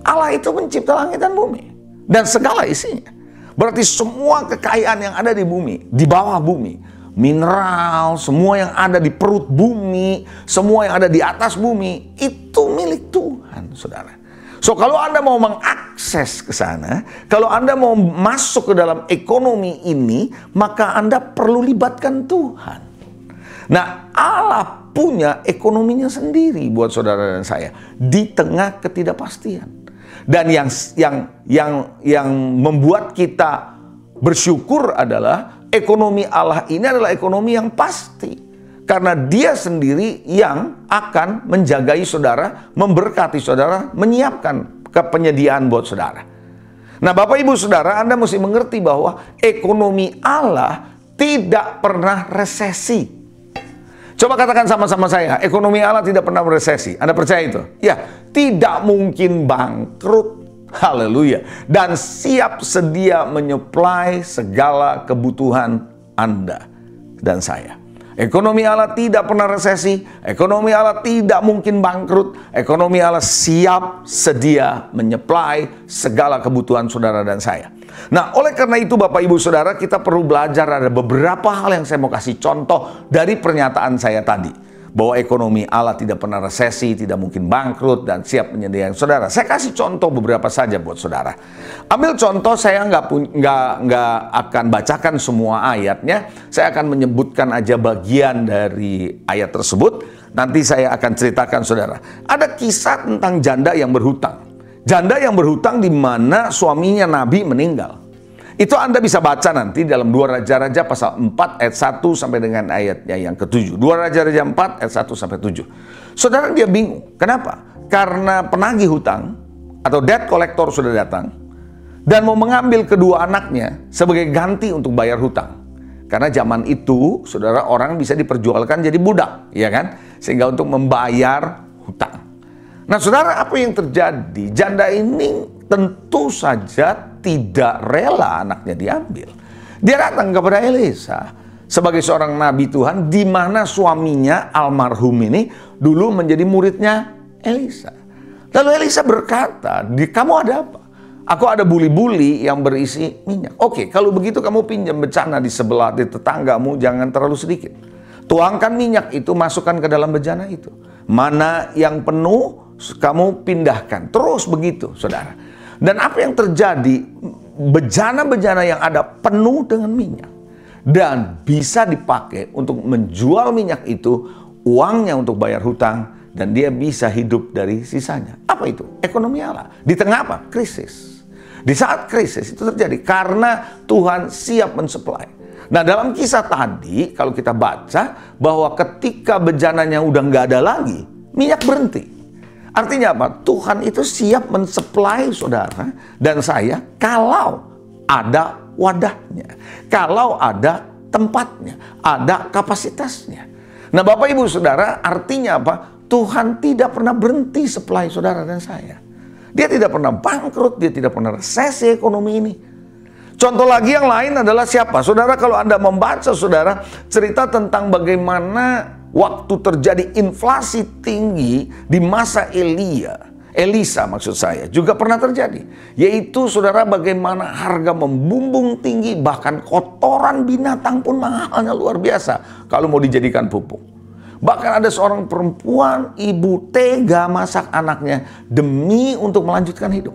Allah itu mencipta langit dan bumi dan segala isinya. Berarti semua kekayaan yang ada di bumi, di bawah bumi, mineral, semua yang ada di perut bumi, semua yang ada di atas bumi, itu milik Tuhan, saudara. So, kalau Anda mau mengakses ke sana, kalau Anda mau masuk ke dalam ekonomi ini, maka Anda perlu libatkan Tuhan. Nah, Allah punya ekonominya sendiri buat saudara dan saya di tengah ketidakpastian. Dan yang membuat kita bersyukur adalah ekonomi Allah ini adalah ekonomi yang pasti. Karena dia sendiri yang akan menjagai saudara, memberkati saudara, menyiapkan penyediaan buat saudara. Nah Bapak Ibu Saudara, Anda mesti mengerti bahwa ekonomi Allah tidak pernah resesi. Coba katakan sama-sama saya, ekonomi Allah tidak pernah resesi. Anda percaya itu? Ya, tidak mungkin bangkrut. Haleluya. Dan siap sedia menyuplai segala kebutuhan Anda dan saya. Ekonomi Allah tidak pernah resesi, ekonomi Allah tidak mungkin bangkrut, ekonomi Allah siap sedia menyuplai segala kebutuhan saudara dan saya. Nah, oleh karena itu Bapak Ibu Saudara, kita perlu belajar, ada beberapa hal yang saya mau kasih contoh dari pernyataan saya tadi. Bahwa ekonomi Allah tidak pernah resesi, tidak mungkin bangkrut, dan siap menyediakan saudara. Saya kasih contoh beberapa saja buat saudara. Ambil contoh, saya nggak akan bacakan semua ayatnya. Saya akan menyebutkan aja bagian dari ayat tersebut. Nanti saya akan ceritakan saudara. Ada kisah tentang janda yang berhutang. Janda yang berhutang di mana suaminya Nabi meninggal. Itu Anda bisa baca nanti dalam 2 Raja-Raja pasal 4 ayat 1 sampai dengan ayatnya yang ke-7. 2 Raja-Raja 4 ayat 1 sampai 7. Saudara, dia bingung. Kenapa? Karena penagih hutang atau debt collector sudah datang dan mau mengambil kedua anaknya sebagai ganti untuk bayar hutang. Karena zaman itu, saudara, orang bisa diperjualkan jadi budak, ya kan? Sehingga untuk membayar hutang. Nah, saudara, apa yang terjadi? Janda ini tentu saja tidak rela anaknya diambil. Dia datang kepada Elisa. sebagai seorang nabi Tuhan, di mana suaminya almarhum ini dulu menjadi muridnya Elisa. Lalu Elisa berkata, kamu ada apa? Aku ada buli-buli yang berisi minyak. Oke, kalau begitu kamu pinjam bejana di sebelah, di tetanggamu, jangan terlalu sedikit. Tuangkan minyak itu, masukkan ke dalam bejana itu. Mana yang penuh, kamu pindahkan. Terus begitu, saudara. Dan apa yang terjadi? Bejana-bejana yang ada penuh dengan minyak. Dan bisa dipakai untuk menjual minyak itu, uangnya untuk bayar hutang, dan dia bisa hidup dari sisanya. Apa itu? Ekonomi Allah. Di tengah apa? Krisis. Di saat krisis itu terjadi karena Tuhan siap mensuplai. Nah, dalam kisah tadi kalau kita baca bahwa ketika bejananya udah nggak ada lagi, minyak berhenti. Artinya apa? Tuhan itu siap mensuplai saudara dan saya kalau ada wadahnya, kalau ada tempatnya, ada kapasitasnya. Nah, Bapak Ibu Saudara, artinya apa? Tuhan tidak pernah berhenti supply saudara dan saya. Dia tidak pernah bangkrut, dia tidak pernah resesi ekonomi ini. Contoh lagi yang lain adalah siapa? Saudara, kalau Anda membaca saudara cerita tentang bagaimana waktu terjadi inflasi tinggi di masa Elisa maksud saya, juga pernah terjadi. Yaitu saudara bagaimana harga membumbung tinggi, bahkan kotoran binatang pun mahalnya luar biasa kalau mau dijadikan pupuk. Bahkan ada seorang perempuan, ibu tega masak anaknya demi untuk melanjutkan hidup.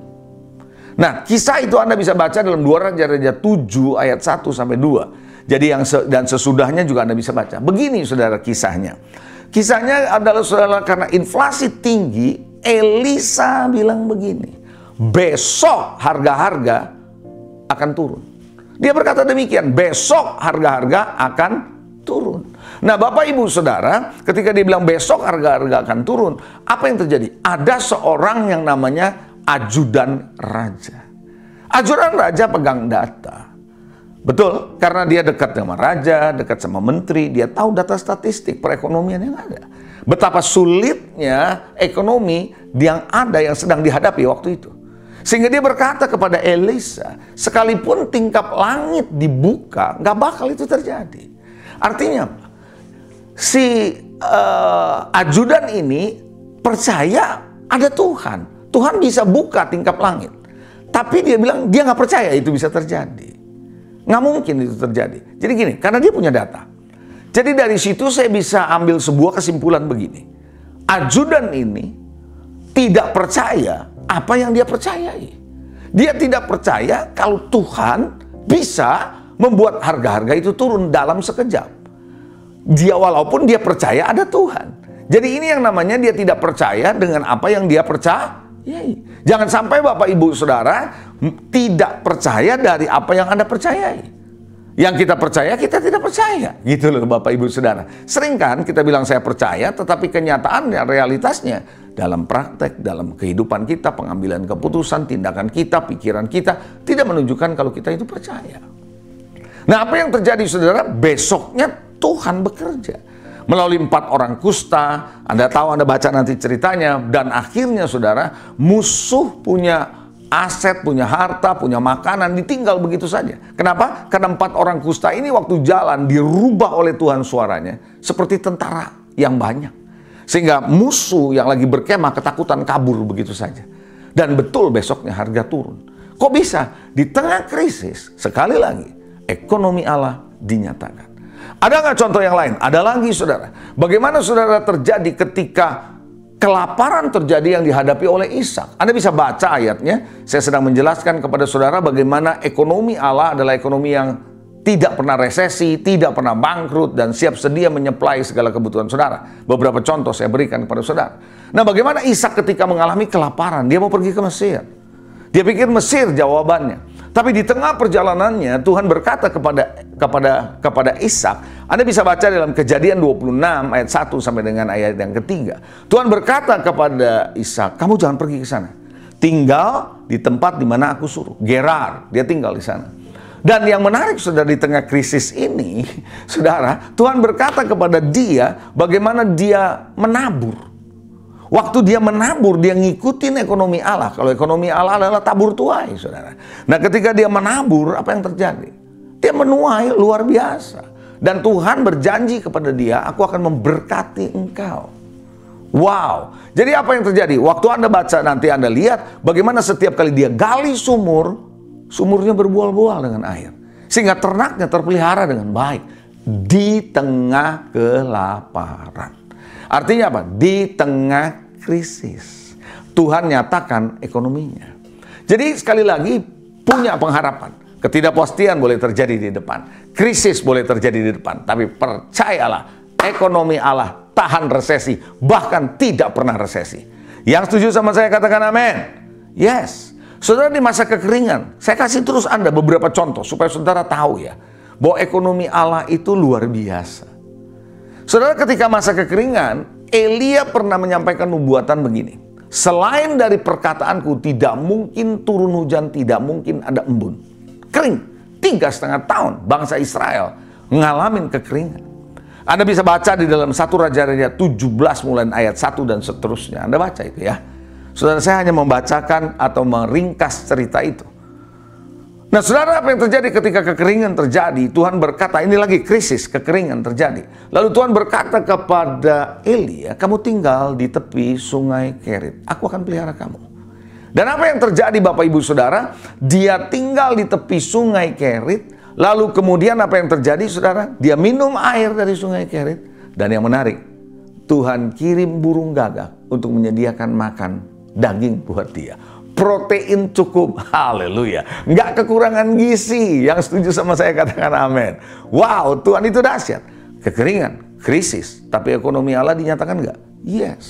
Nah, kisah itu Anda bisa baca dalam 2 Raja-Raja 7 ayat 1 sampai 2. Jadi dan sesudahnya juga Anda bisa baca. Begini saudara kisahnya. Kisahnya adalah saudara karena inflasi tinggi, Elisa bilang begini, besok harga-harga akan turun. Dia berkata demikian, besok harga-harga akan turun. Nah, Bapak Ibu Saudara, ketika dia bilang besok harga-harga akan turun, apa yang terjadi? Ada seorang yang namanya ajudan raja. Ajudan raja pegang data. Betul, karena dia dekat sama raja, dekat sama menteri, dia tahu data statistik perekonomian yang ada. Betapa sulitnya ekonomi yang ada yang sedang dihadapi waktu itu. Sehingga dia berkata kepada Elisa, sekalipun tingkap langit dibuka, nggak bakal itu terjadi. Artinya apa? Si ajudan ini percaya ada Tuhan. Tuhan bisa buka tingkap langit. Tapi dia bilang dia nggak percaya itu bisa terjadi. Nggak mungkin itu terjadi. Jadi gini, karena dia punya data. Jadi dari situ saya bisa ambil sebuah kesimpulan begini. Ajudan ini tidak percaya apa yang dia percayai. Dia tidak percaya kalau Tuhan bisa membuat harga-harga itu turun dalam sekejap. Dia walaupun dia percaya ada Tuhan. Jadi ini yang namanya dia tidak percaya dengan apa yang dia percayai. Jangan sampai Bapak Ibu Saudara tidak percaya dari apa yang Anda percayai. Yang kita percaya, kita tidak percaya. Gitu loh Bapak Ibu Saudara. Sering kan kita bilang saya percaya, tetapi kenyataannya, realitasnya dalam praktek, dalam kehidupan kita, pengambilan keputusan, tindakan kita, pikiran kita tidak menunjukkan kalau kita itu percaya. Nah, apa yang terjadi saudara? Besoknya Tuhan bekerja melalui 4 orang kusta. Anda tahu, Anda baca nanti ceritanya. Dan akhirnya saudara, musuh punya aset, punya harta, punya makanan, ditinggal begitu saja. Kenapa? Karena 4 orang kusta ini waktu jalan dirubah oleh Tuhan suaranya seperti tentara yang banyak. Sehingga musuh yang lagi berkemah ketakutan kabur begitu saja. Dan betul besoknya harga turun. Kok bisa? Di tengah krisis, sekali lagi, ekonomi Allah dinyatakan. Ada nggak contoh yang lain? Ada lagi saudara. Bagaimana saudara terjadi ketika kelaparan terjadi yang dihadapi oleh Ishak? Anda bisa baca ayatnya. Saya sedang menjelaskan kepada saudara bagaimana ekonomi Allah adalah ekonomi yang tidak pernah resesi, tidak pernah bangkrut, dan siap sedia menyuplai segala kebutuhan saudara. Beberapa contoh saya berikan kepada saudara. Nah, bagaimana Ishak ketika mengalami kelaparan? Dia mau pergi ke Mesir. Dia pikir Mesir jawabannya. Tapi di tengah perjalanannya Tuhan berkata kepada Ishak. Anda bisa baca dalam Kejadian 26 ayat 1 sampai dengan ayat yang ketiga. Tuhan berkata kepada Ishak, kamu jangan pergi ke sana. Tinggal di tempat di mana aku suruh. Gerar, dia tinggal di sana. Dan yang menarik saudara, di tengah krisis ini, saudara, Tuhan berkata kepada dia bagaimana dia menabur. Waktu dia menabur, dia ngikutin ekonomi Allah. Kalau ekonomi Allah adalah tabur tuai, saudara. Nah, ketika dia menabur, apa yang terjadi? Dia menuai luar biasa. Dan Tuhan berjanji kepada dia, aku akan memberkati engkau. Wow, jadi apa yang terjadi? Waktu Anda baca nanti Anda lihat bagaimana setiap kali dia gali sumur, sumurnya berbual-bual dengan air. Sehingga ternaknya terpelihara dengan baik di tengah kelaparan. Artinya apa? Di tengah krisis, Tuhan nyatakan ekonominya. Jadi sekali lagi punya pengharapan. Ketidakpastian boleh terjadi di depan, krisis boleh terjadi di depan, tapi percayalah, ekonomi Allah tahan resesi, bahkan tidak pernah resesi. Yang setuju sama saya katakan amin. Yes. Saudara, di masa kekeringan, saya kasih terus Anda beberapa contoh supaya saudara tahu ya, bahwa ekonomi Allah itu luar biasa. Saudara, ketika masa kekeringan, Elia pernah menyampaikan nubuatan begini. Selain dari perkataanku, tidak mungkin turun hujan, tidak mungkin ada embun. Kering. 3,5 tahun bangsa Israel ngalamin kekeringan. Anda bisa baca di dalam 1 Raja-Raja 17 mulai ayat 1 dan seterusnya. Anda baca itu ya. Saudara, saya hanya membacakan atau meringkas cerita itu. Nah, saudara, apa yang terjadi ketika kekeringan terjadi? Tuhan berkata, ini lagi krisis, kekeringan terjadi. Lalu Tuhan berkata kepada Elia, kamu tinggal di tepi sungai Kerit. Aku akan pelihara kamu. Dan apa yang terjadi Bapak Ibu Saudara? Dia tinggal di tepi sungai Kerit. Lalu kemudian apa yang terjadi saudara? Dia minum air dari sungai Kerit. Dan yang menarik, Tuhan kirim burung gagak untuk menyediakan makan daging buat dia. Protein cukup, haleluya. Nggak kekurangan gizi. Yang setuju sama saya katakan amin. Wow, Tuhan itu dahsyat. Kekeringan, krisis, tapi ekonomi Allah dinyatakan nggak? Yes,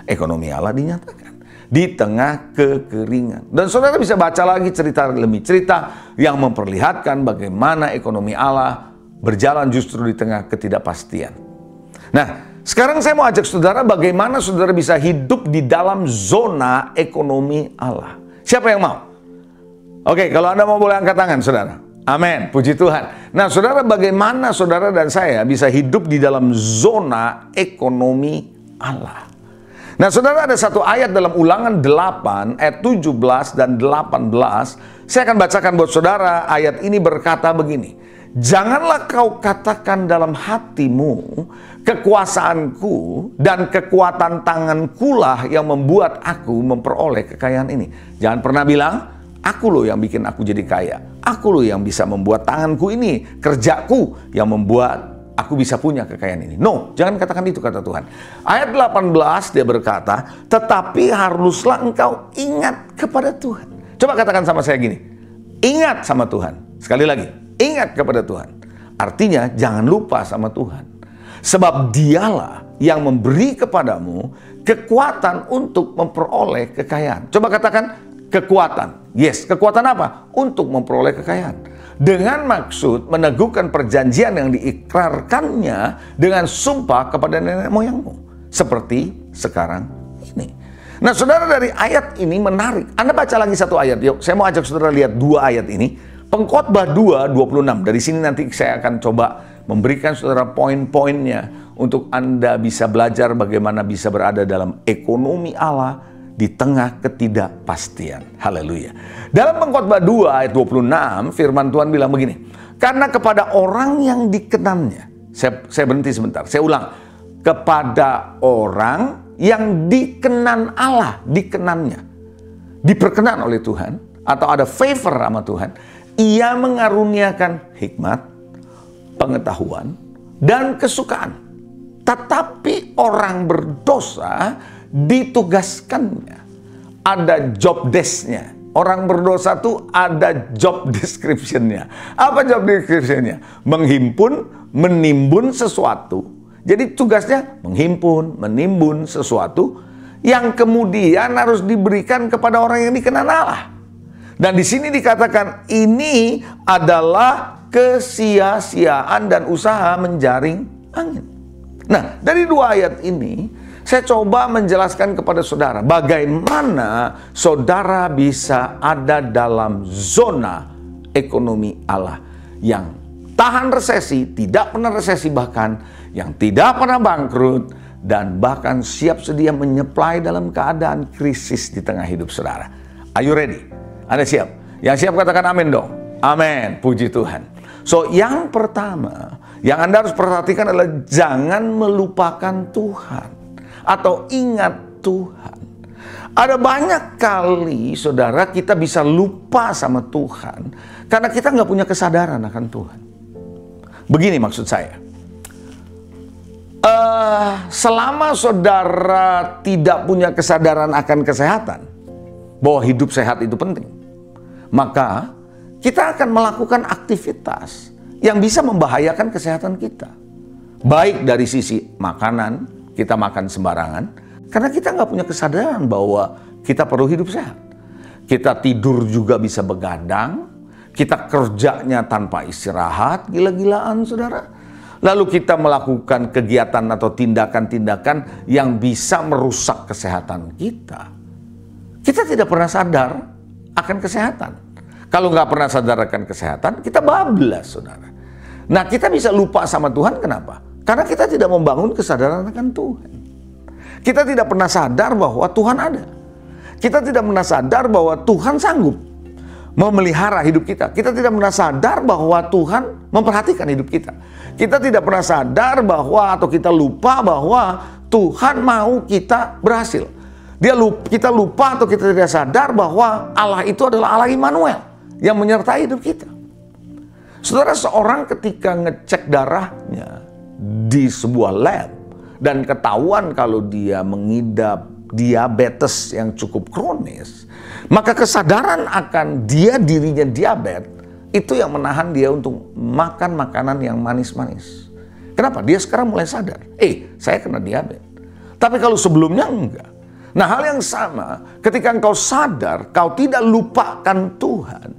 ekonomi Allah dinyatakan di tengah kekeringan. Dan saudara bisa baca lagi cerita demi cerita yang memperlihatkan bagaimana ekonomi Allah berjalan justru di tengah ketidakpastian. Nah, sekarang saya mau ajak saudara bagaimana saudara bisa hidup di dalam zona ekonomi Allah. Siapa yang mau? Oke, kalau Anda mau boleh angkat tangan saudara. Amin, puji Tuhan. Nah saudara, bagaimana saudara dan saya bisa hidup di dalam zona ekonomi Allah? Nah saudara, ada satu ayat dalam Ulangan 8 ayat 17 dan 18. Saya akan bacakan buat saudara. Ayat ini berkata begini. Janganlah kau katakan dalam hatimu, kekuasaanku dan kekuatan tangankulah yang membuat aku memperoleh kekayaan ini. Jangan pernah bilang, aku loh yang bikin aku jadi kaya. Aku loh yang bisa membuat tanganku ini, kerjaku yang membuat aku bisa punya kekayaan ini. No, jangan katakan itu, kata Tuhan. Ayat 18 dia berkata, tetapi haruslah engkau ingat kepada Tuhan. Coba katakan sama saya gini, ingat sama Tuhan. Sekali lagi, ingat kepada Tuhan. Artinya jangan lupa sama Tuhan. Sebab dialah yang memberi kepadamu kekuatan untuk memperoleh kekayaan. Coba katakan kekuatan. Yes, kekuatan apa? Untuk memperoleh kekayaan. Dengan maksud meneguhkan perjanjian yang diikrarkannya dengan sumpah kepada nenek moyangmu. Seperti sekarang ini. Nah saudara, dari ayat ini menarik. Anda baca lagi satu ayat. Yuk, saya mau ajak saudara lihat 2 ayat ini. Pengkhotbah 2:26. Dari sini nanti saya akan coba memberikan saudara poin-poinnya untuk Anda bisa belajar bagaimana bisa berada dalam ekonomi Allah di tengah ketidakpastian. Haleluya. Dalam Pengkhotbah 2 ayat 26, firman Tuhan bilang begini. Karena kepada orang yang dikenannya. Saya berhenti sebentar. Saya ulang. Kepada orang yang dikenan Allah, dikenannya. Diperkenan oleh Tuhan atau ada favor sama Tuhan. Ia mengaruniakan hikmat, pengetahuan, dan kesukaan. Tetapi orang berdosa ditugaskannya. Ada job desk-nya. Orang berdosa tuh ada job description-nya. Apa job description-nya? Menghimpun, menimbun sesuatu. Jadi tugasnya menghimpun, menimbun sesuatu yang kemudian harus diberikan kepada orang yang dikenal Allah. Dan di sini dikatakan ini adalah kesia-siaan dan usaha menjaring angin. Nah, dari 2 ayat ini saya coba menjelaskan kepada saudara bagaimana saudara bisa ada dalam zona ekonomi Allah yang tahan resesi, tidak pernah resesi, bahkan yang tidak pernah bangkrut, dan bahkan siap sedia menyeplai dalam keadaan krisis di tengah hidup saudara. Are you ready? Anda siap? Yang siap katakan amin dong. Amin, puji Tuhan. So yang pertama Yang Anda harus perhatikan adalah jangan melupakan Tuhan atau ingat Tuhan. Ada banyak kali saudara kita bisa lupa sama Tuhan karena kita nggak punya kesadaran akan Tuhan. Begini maksud saya. Selama saudara tidak punya kesadaran akan kesehatan, bahwa hidup sehat itu penting, maka kita akan melakukan aktivitas yang bisa membahayakan kesehatan kita. Baik dari sisi makanan, kita makan sembarangan, karena kita nggak punya kesadaran bahwa kita perlu hidup sehat. Kita tidur juga bisa begadang, kita kerjanya tanpa istirahat, gila-gilaan saudara. Lalu kita melakukan kegiatan atau tindakan-tindakan yang bisa merusak kesehatan kita. Kita tidak pernah sadar akan kesehatan. Kalau nggak pernah sadar akan kesehatan, kita bablas saudara. Nah kita bisa lupa sama Tuhan kenapa? Karena kita tidak membangun kesadaran akan Tuhan. Kita tidak pernah sadar bahwa Tuhan ada. Kita tidak pernah sadar bahwa Tuhan sanggup memelihara hidup kita. Kita tidak pernah sadar bahwa Tuhan memperhatikan hidup kita. Kita tidak pernah sadar bahwa atau kita lupa bahwa Tuhan mau kita berhasil. Kita lupa atau kita tidak sadar bahwa Allah itu adalah Allah Immanuel yang menyertai hidup kita. Saudara, seorang ketika ngecek darahnya di sebuah lab dan ketahuan kalau dia mengidap diabetes yang cukup kronis, maka kesadaran akan dirinya diabetes itu yang menahan dia untuk makan makanan yang manis-manis. Kenapa? Dia sekarang mulai sadar, saya kena diabetes. Tapi kalau sebelumnya enggak. Nah hal yang sama, ketika engkau sadar, kau tidak lupakan Tuhan,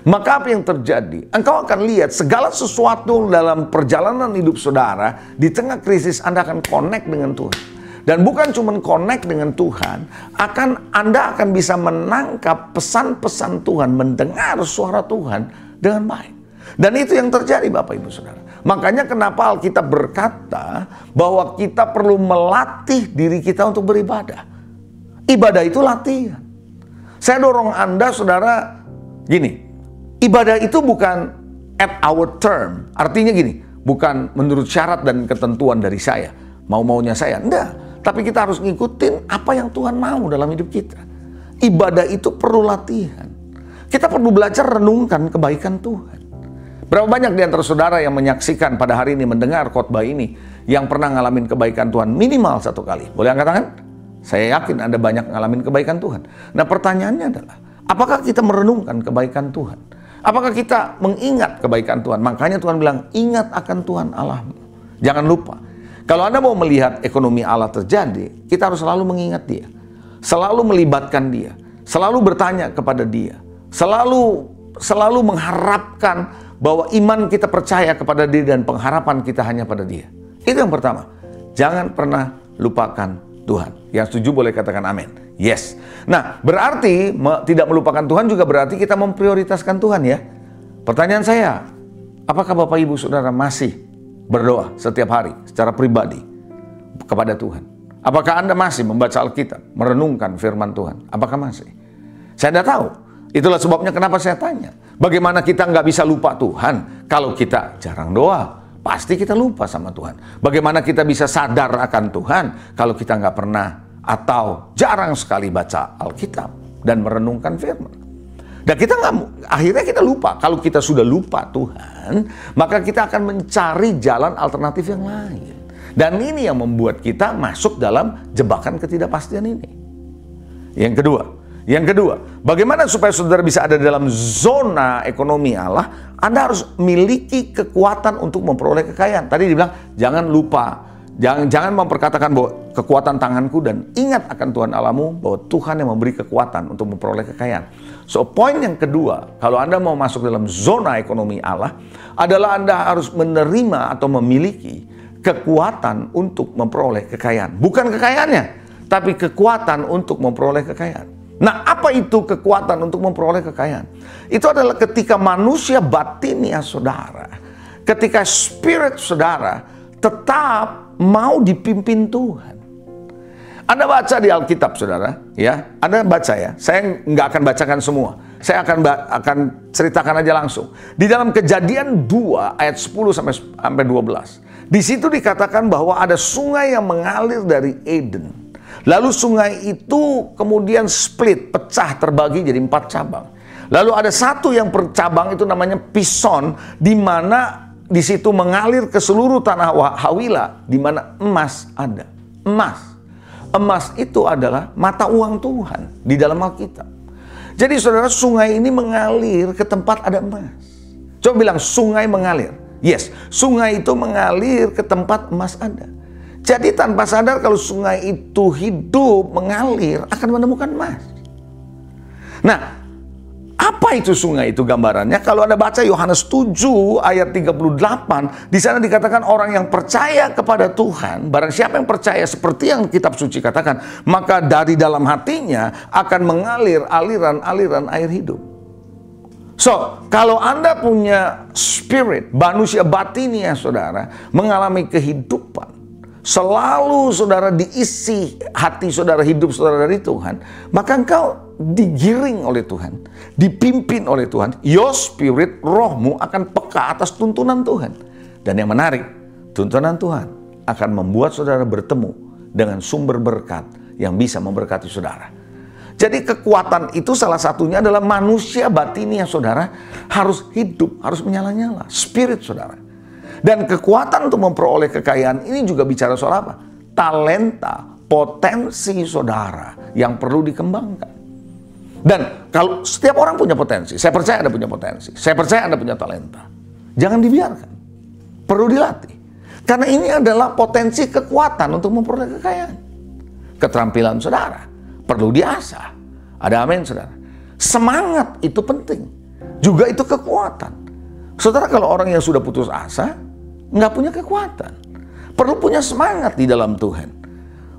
maka apa yang terjadi? Engkau akan lihat segala sesuatu dalam perjalanan hidup saudara, di tengah krisis Anda akan connect dengan Tuhan. Dan bukan cuma connect dengan Tuhan, Anda akan bisa menangkap pesan-pesan Tuhan, mendengar suara Tuhan dengan baik. Dan itu yang terjadi Bapak Ibu Saudara. Makanya kenapa Alkitab berkata bahwa kita perlu melatih diri kita untuk beribadah. Ibadah itu latihan. Saya dorong Anda saudara gini, ibadah itu bukan at our term. Artinya gini, bukan menurut syarat dan ketentuan dari saya, mau-maunya saya. Enggak, tapi kita harus ngikutin apa yang Tuhan mau dalam hidup kita. Ibadah itu perlu latihan. Kita perlu belajar renungkan kebaikan Tuhan. Berapa banyak di antara saudara yang menyaksikan pada hari ini, mendengar khotbah ini, yang pernah ngalamin kebaikan Tuhan minimal satu kali? Boleh angkat tangan? Saya yakin Anda banyak ngalamin kebaikan Tuhan. Nah pertanyaannya adalah, apakah kita merenungkan kebaikan Tuhan? Apakah kita mengingat kebaikan Tuhan? Makanya Tuhan bilang, ingat akan Tuhan Allahmu. Jangan lupa. Kalau Anda mau melihat ekonomi Allah terjadi, kita harus selalu mengingat Dia. Selalu melibatkan Dia. Selalu bertanya kepada Dia. Selalu mengharapkan bahwa iman kita percaya kepada Dia dan pengharapan kita hanya pada Dia. Itu yang pertama. Jangan pernah lupakan Tuhan. Yang setuju boleh katakan amin. Yes. Nah, berarti tidak melupakan Tuhan juga berarti kita memprioritaskan Tuhan ya. Pertanyaan saya, apakah Bapak Ibu Saudara masih berdoa setiap hari secara pribadi kepada Tuhan? Apakah Anda masih membaca Alkitab, merenungkan firman Tuhan? Apakah masih? Saya tidak tahu. Itulah sebabnya kenapa saya tanya. Bagaimana kita nggak bisa lupa Tuhan kalau kita jarang doa? Pasti kita lupa sama Tuhan. Bagaimana kita bisa sadar akan Tuhan kalau kita nggak pernah atau jarang sekali baca Alkitab dan merenungkan firman? Dan akhirnya kita lupa. Kalau kita sudah lupa Tuhan, maka kita akan mencari jalan alternatif yang lain. Dan ini yang membuat kita masuk dalam jebakan ketidakpastian ini. Yang kedua, bagaimana supaya saudara bisa ada dalam zona ekonomi Allah? Anda harus miliki kekuatan untuk memperoleh kekayaan. Tadi dibilang, jangan lupa, jangan memperkatakan bahwa kekuatan tanganku, dan ingat akan Tuhan Allahmu bahwa Tuhan yang memberi kekuatan untuk memperoleh kekayaan. So, poin yang kedua, kalau Anda mau masuk dalam zona ekonomi Allah, adalah Anda harus menerima atau memiliki kekuatan untuk memperoleh kekayaan. Bukan kekayaannya, tapi kekuatan untuk memperoleh kekayaan. Nah, apa itu kekuatan untuk memperoleh kekayaan? Itu adalah ketika manusia batinnya saudara, ketika spirit saudara tetap mau dipimpin Tuhan. Anda baca di Alkitab saudara, ya, Anda baca ya. Saya nggak akan bacakan semua. saya akan ceritakan aja langsung. Di dalam Kejadian 2 ayat 10 sampai 12. Di situ dikatakan bahwa ada sungai yang mengalir dari Eden. Lalu sungai itu kemudian split, pecah, terbagi jadi 4 cabang. Lalu ada satu yang per cabang itu namanya Pison, di mana di situ mengalir ke seluruh tanah Hawila, di mana emas ada. Emas itu adalah mata uang Tuhan di dalam Alkitab. Jadi saudara, sungai ini mengalir ke tempat ada emas. Coba bilang, sungai mengalir. Yes, sungai itu mengalir ke tempat emas ada. Jadi tanpa sadar kalau sungai itu hidup, mengalir, akan menemukan emas. Nah, apa itu sungai itu gambarannya? Kalau Anda baca Yohanes 7 ayat 38, di sana dikatakan orang yang percaya kepada Tuhan, barang siapa yang percaya seperti yang kitab suci katakan, maka dari dalam hatinya akan mengalir aliran-aliran air hidup. So, kalau Anda punya spirit, manusia batinnya saudara, mengalami kehidupan, selalu saudara diisi hati saudara, hidup saudara dari Tuhan, maka engkau digiring oleh Tuhan, dipimpin oleh Tuhan. Your spirit, rohmu akan peka atas tuntunan Tuhan. Dan yang menarik, tuntunan Tuhan akan membuat saudara bertemu dengan sumber berkat yang bisa memberkati saudara. Jadi kekuatan itu salah satunya adalah manusia batinnya saudara harus hidup, harus menyala-nyala, spirit saudara. Dan kekuatan untuk memperoleh kekayaan ini juga bicara soal apa? Talenta, potensi saudara yang perlu dikembangkan. Dan kalau setiap orang punya potensi, saya percaya Anda punya potensi, saya percaya Anda punya talenta. Jangan dibiarkan, perlu dilatih. Karena ini adalah potensi kekuatan untuk memperoleh kekayaan. Keterampilan saudara perlu diasah. Ada amin saudara. Semangat itu penting, juga itu kekuatan. Saudara, kalau orang yang sudah putus asa, nggak punya kekuatan. Perlu punya semangat di dalam Tuhan.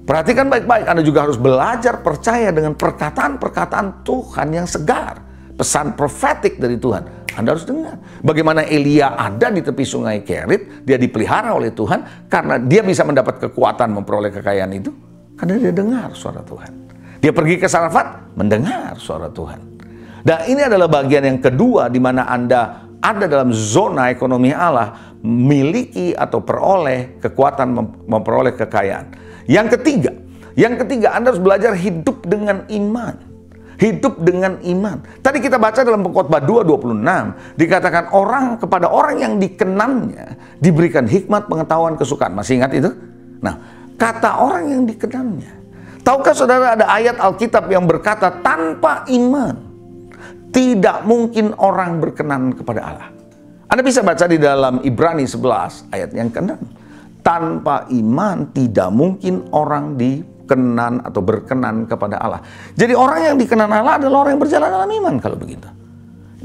Perhatikan baik-baik, Anda juga harus belajar percaya dengan perkataan-perkataan Tuhan yang segar. Pesan profetik dari Tuhan, Anda harus dengar. Bagaimana Elia ada di tepi sungai Kerit, dia dipelihara oleh Tuhan, karena dia bisa mendapat kekuatan memperoleh kekayaan itu, karena dia dengar suara Tuhan. Dia pergi ke Sarfat, mendengar suara Tuhan. Dan ini adalah bagian yang kedua, di mana Anda ada dalam zona ekonomi Allah, memiliki atau peroleh kekuatan memperoleh kekayaan. Yang ketiga Anda harus belajar hidup dengan iman. Hidup dengan iman. Tadi kita baca dalam Pengkhotbah 2:26, dikatakan kepada orang yang dikenannya diberikan hikmat, pengetahuan, kesukaan. Masih ingat itu? Nah, kata orang yang dikenannya. Tahukah saudara ada ayat Alkitab yang berkata tanpa iman tidak mungkin orang berkenan kepada Allah. Anda bisa baca di dalam Ibrani 11 ayat yang ke-6. Tanpa iman tidak mungkin orang dikenan atau berkenan kepada Allah. Jadi orang yang dikenan Allah adalah orang yang berjalan dalam iman kalau begitu.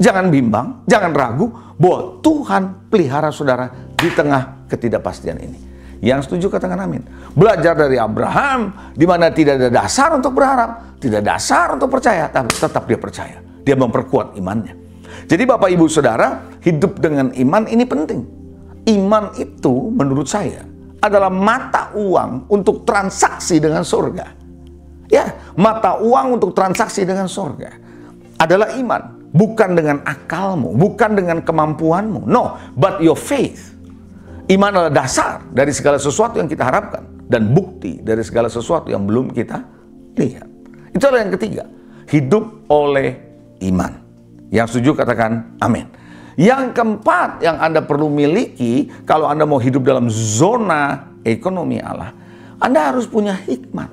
Jangan bimbang, jangan ragu bahwa Tuhan pelihara saudara di tengah ketidakpastian ini. Yang setuju katakan amin. Belajar dari Abraham, di mana tidak ada dasar untuk berharap, tidak ada dasar untuk percaya, tapi tetap dia percaya. Dia memperkuat imannya. Jadi Bapak Ibu Saudara, hidup dengan iman ini penting. Iman itu menurut saya adalah mata uang untuk transaksi dengan surga. Ya, mata uang untuk transaksi dengan surga adalah iman. Bukan dengan akalmu, bukan dengan kemampuanmu. No, but your faith. Iman adalah dasar dari segala sesuatu yang kita harapkan. Dan bukti dari segala sesuatu yang belum kita lihat. Itu adalah yang ketiga. Hidup oleh iman. Yang setuju katakan amin. Yang keempat yang Anda perlu miliki kalau Anda mau hidup dalam zona ekonomi Allah, Anda harus punya hikmat,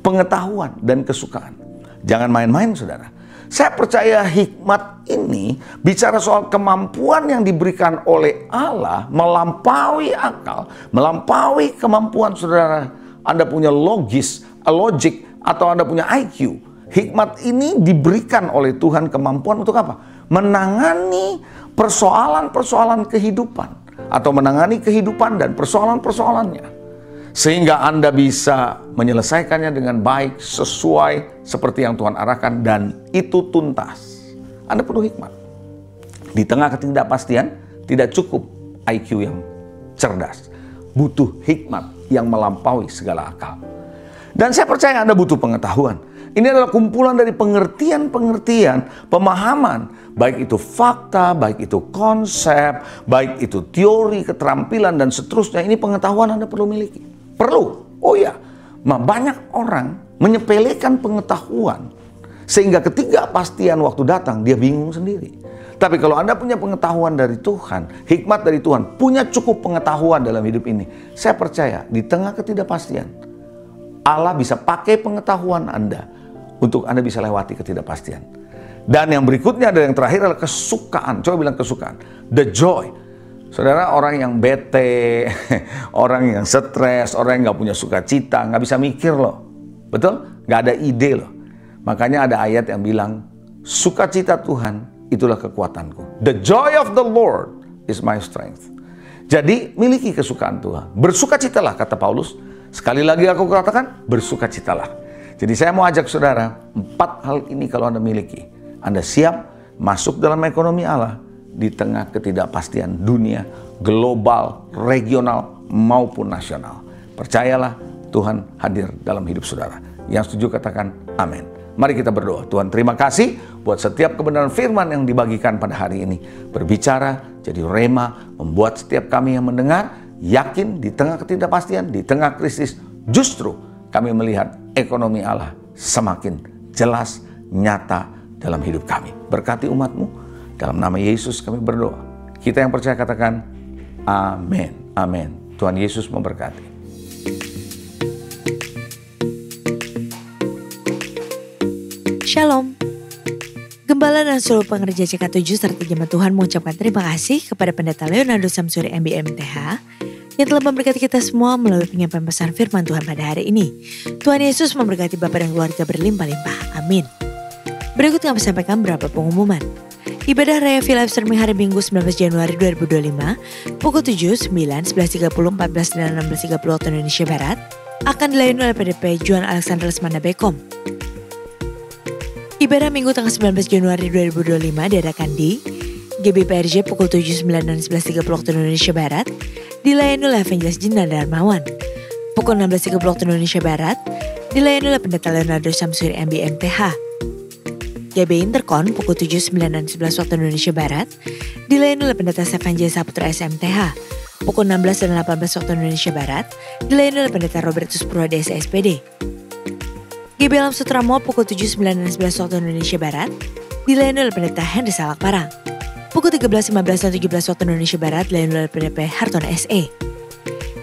pengetahuan, dan kesukaan. Jangan main-main saudara. Saya percaya hikmat ini bicara soal kemampuan yang diberikan oleh Allah melampaui akal, melampaui kemampuan saudara. Anda punya logic, atau Anda punya IQ. Hikmat ini diberikan oleh Tuhan kemampuan untuk apa? Menangani persoalan-persoalan kehidupan atau menangani kehidupan dan persoalan-persoalannya. Sehingga Anda bisa menyelesaikannya dengan baik, sesuai seperti yang Tuhan arahkan, dan itu tuntas. Anda perlu hikmat. Di tengah ketidakpastian, tidak cukup IQ yang cerdas. Butuh hikmat yang melampaui segala akal. Dan saya percaya Anda butuh pengetahuan. Ini adalah kumpulan dari pengertian-pengertian, pemahaman. Baik itu fakta, baik itu konsep, baik itu teori, keterampilan, dan seterusnya. Ini pengetahuan Anda perlu miliki. Perlu. Oh ya, banyak orang menyepelekan pengetahuan. Sehingga ketidakpastian waktu datang, dia bingung sendiri. Tapi kalau Anda punya pengetahuan dari Tuhan, hikmat dari Tuhan, punya cukup pengetahuan dalam hidup ini, saya percaya di tengah ketidakpastian, Allah bisa pakai pengetahuan Anda untuk Anda bisa lewati ketidakpastian. Dan yang berikutnya ada yang terakhir adalah kesukaan. Coba bilang kesukaan. The joy. Saudara, orang yang bete, orang yang stres, orang yang nggak punya sukacita, nggak bisa mikir loh. Betul? Nggak ada ide loh. Makanya ada ayat yang bilang, sukacita Tuhan itulah kekuatanku. The joy of the Lord is my strength. Jadi miliki kesukaan Tuhan. Bersukacitalah, kata Paulus. Sekali lagi aku katakan, bersukacitalah. Jadi saya mau ajak saudara, 4 hal ini kalau Anda miliki, Anda siap masuk dalam ekonomi Allah di tengah ketidakpastian dunia, global, regional, maupun nasional. Percayalah, Tuhan hadir dalam hidup saudara. Yang setuju katakan amin. Mari kita berdoa. Tuhan, terima kasih buat setiap kebenaran firman yang dibagikan pada hari ini. Berbicara, jadi rema, membuat setiap kami yang mendengar yakin di tengah ketidakpastian, di tengah krisis, justru kami melihat ekonomi Allah semakin jelas, nyata dalam hidup kami. Berkati umat-Mu, dalam nama Yesus kami berdoa. Kita yang percaya katakan amin. Amin. Tuhan Yesus memberkati. Shalom. Gembala dan seluruh pengerja CK7 serta jemaat Tuhan mengucapkan terima kasih kepada Pendeta Leonardo Samsuri MBMTH yang telah memberkati kita semua melalui penyampaian pesan firman Tuhan pada hari ini. Tuhan Yesus memberkati Bapak dan keluarga berlimpah-limpah. Amin. Berikut kami sampaikan beberapa pengumuman. Ibadah Raya V-Live Streaming hari Minggu 19 Januari 2025 pukul 7, 9, 11.30, 14, dan 16.30 waktu Indonesia Barat akan dilayani oleh PDP Juan Alexander Lesmana Bekom. Ibadah Minggu tanggal 19 Januari 2025 diadakan di GBPRJ pukul 7, 9, dan 11.30 waktu Indonesia Barat, dilayani oleh Evangelis Jinda Darmawan. Pukul 16.30 waktu Indonesia Barat, dilayani oleh Pendeta Leonardo Samsuri MBMTH. GB Interkon pukul 7, 9, dan 11 waktu Indonesia Barat, dilayani oleh Pendeta Evangelis Saputra SMTH. Pukul 16 dan 18 waktu Indonesia Barat, dilayani oleh Pendeta Robertus Purwadesa SPD. GB Alam Sutramo pukul 7, 9, dan 11 waktu Indonesia Barat, dilayani oleh Pendeta Henry Salak Parang. Pukul 13, 15, dan 17 waktu Indonesia Barat, dilayani oleh PDP Hartono SE.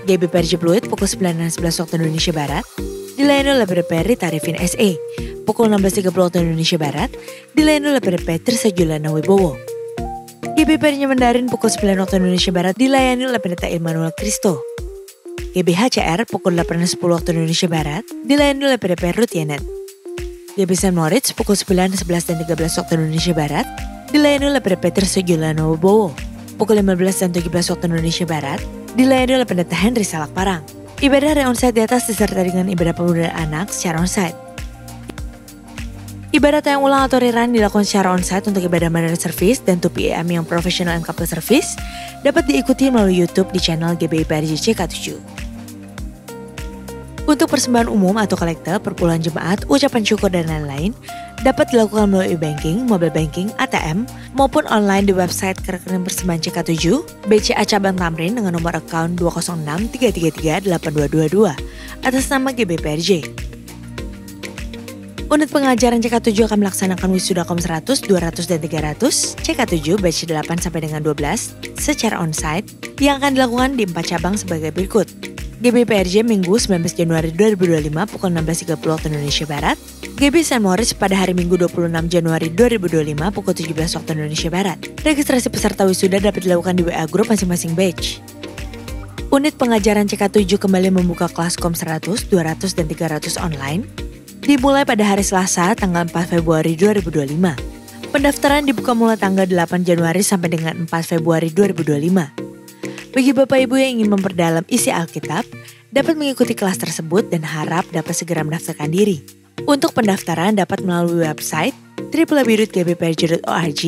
GB PRJ Pluit pukul 9 dan 11 waktu Indonesia Barat, dilayani oleh PDP Rita Arifin SE. Pukul 16.30 waktu Indonesia Barat, dilayani oleh PDP Tirsa Julana Wibowo. GB PRJ Mandarin pukul 9 waktu Indonesia Barat, dilayani oleh Pendeta Immanuel Kristo. GB HCR pukul 8 dan 10 waktu Indonesia Barat, dilayani oleh PDP Ruth Yenet. GB St. Moritz pukul 9, 11, dan 13 waktu Indonesia Barat, dilayani oleh PDP Tirsa Julana Wibowo. Pukul 15 dan 17 waktu Indonesia Barat, dilayani oleh Pendeta Henry Salak Parang. Ibadah Re Onsite di atas disertai dengan ibadah pemuda anak secara onsite. Ibadah tayang ulang atau rerun dilakukan secara onsite untuk ibadah Mandarin Service dan 2PM yang profesional and couple service dapat diikuti melalui YouTube di channel GBI PRJ CK7. Untuk persembahan umum atau kolekte, perpuluhan jemaat, ucapan syukur, dan lain-lain dapat dilakukan melalui banking, mobile banking, ATM, maupun online di website rekening persembahan CK7, BCA Cabang Tamrin dengan nomor account 206-333-8222 atas nama GBPRJ. Unit pengajaran CK7 akan melaksanakan wisuda KOM 100, 200, dan 300 CK7 batch 8 sampai dengan 12 secara onsite yang akan dilakukan di 4 cabang sebagai berikut. GBPRJ Minggu 19 Januari 2025 pukul 16.30 waktu Indonesia Barat. GB St. Moritz pada hari Minggu 26 Januari 2025 pukul 17 waktu Indonesia Barat. Registrasi peserta wisuda dapat dilakukan di WA Group masing-masing batch. Unit pengajaran CK7 kembali membuka kelas KOM 100, 200, dan 300 online dimulai pada hari Selasa tanggal 4 Februari 2025. Pendaftaran dibuka mulai tanggal 8 Januari sampai dengan 4 Februari 2025. Bagi Bapak Ibu yang ingin memperdalam isi Alkitab, dapat mengikuti kelas tersebut dan harap dapat segera mendaftarkan diri. Untuk pendaftaran dapat melalui website www.gbprj.org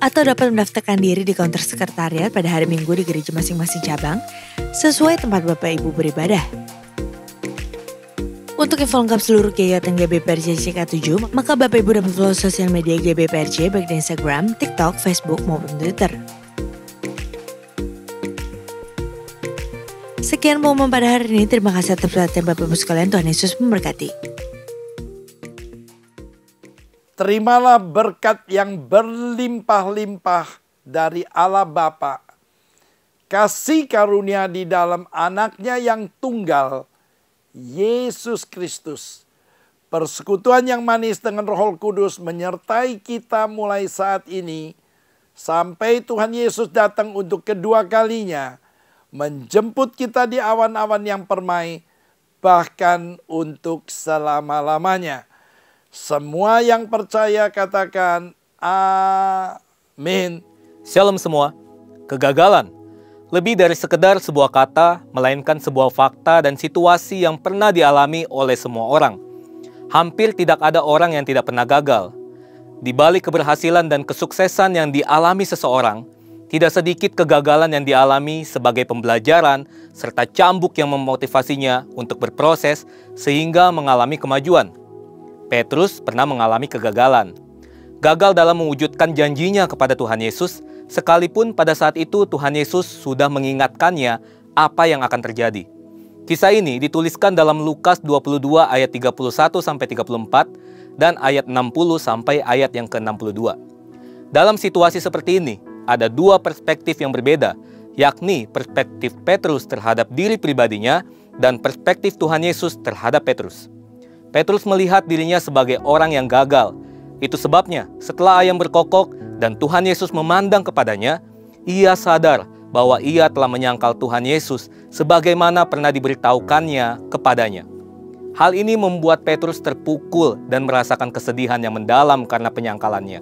atau dapat mendaftarkan diri di counter sekretariat pada hari Minggu di gereja masing-masing cabang sesuai tempat Bapak Ibu beribadah. Untuk info lengkap seluruh kegiatan GBPRJ CK7, maka Bapak Ibu dapat follow sosial media GBPRJ baik di Instagram, TikTok, Facebook, maupun Twitter. Sekian pengumuman pada hari ini, terima kasih atas perhatian Bapak Ibu sekalian, Tuhan Yesus memberkati. Terimalah berkat yang berlimpah-limpah dari Allah Bapa, kasih karunia di dalam anaknya yang tunggal, Yesus Kristus. Persekutuan yang manis dengan Roh Kudus menyertai kita mulai saat ini sampai Tuhan Yesus datang untuk kedua kalinya, menjemput kita di awan-awan yang permai, bahkan untuk selama-lamanya. Semua yang percaya katakan amin. Shalom semua. Kegagalan lebih dari sekedar sebuah kata, melainkan sebuah fakta dan situasi yang pernah dialami oleh semua orang. Hampir tidak ada orang yang tidak pernah gagal. Di balik keberhasilan dan kesuksesan yang dialami seseorang, tidak sedikit kegagalan yang dialami sebagai pembelajaran serta cambuk yang memotivasinya untuk berproses sehingga mengalami kemajuan. Petrus pernah mengalami kegagalan. Gagal dalam mewujudkan janjinya kepada Tuhan Yesus, sekalipun pada saat itu Tuhan Yesus sudah mengingatkannya apa yang akan terjadi. Kisah ini dituliskan dalam Lukas 22 ayat 31-34 dan ayat 60 sampai ayat yang ke-62. Dalam situasi seperti ini, ada dua perspektif yang berbeda, yakni perspektif Petrus terhadap diri pribadinya dan perspektif Tuhan Yesus terhadap Petrus. Petrus melihat dirinya sebagai orang yang gagal. Itu sebabnya setelah ayam berkokok dan Tuhan Yesus memandang kepadanya, ia sadar bahwa ia telah menyangkal Tuhan Yesus sebagaimana pernah diberitahukannya kepadanya. Hal ini membuat Petrus terpukul dan merasakan kesedihan yang mendalam karena penyangkalannya.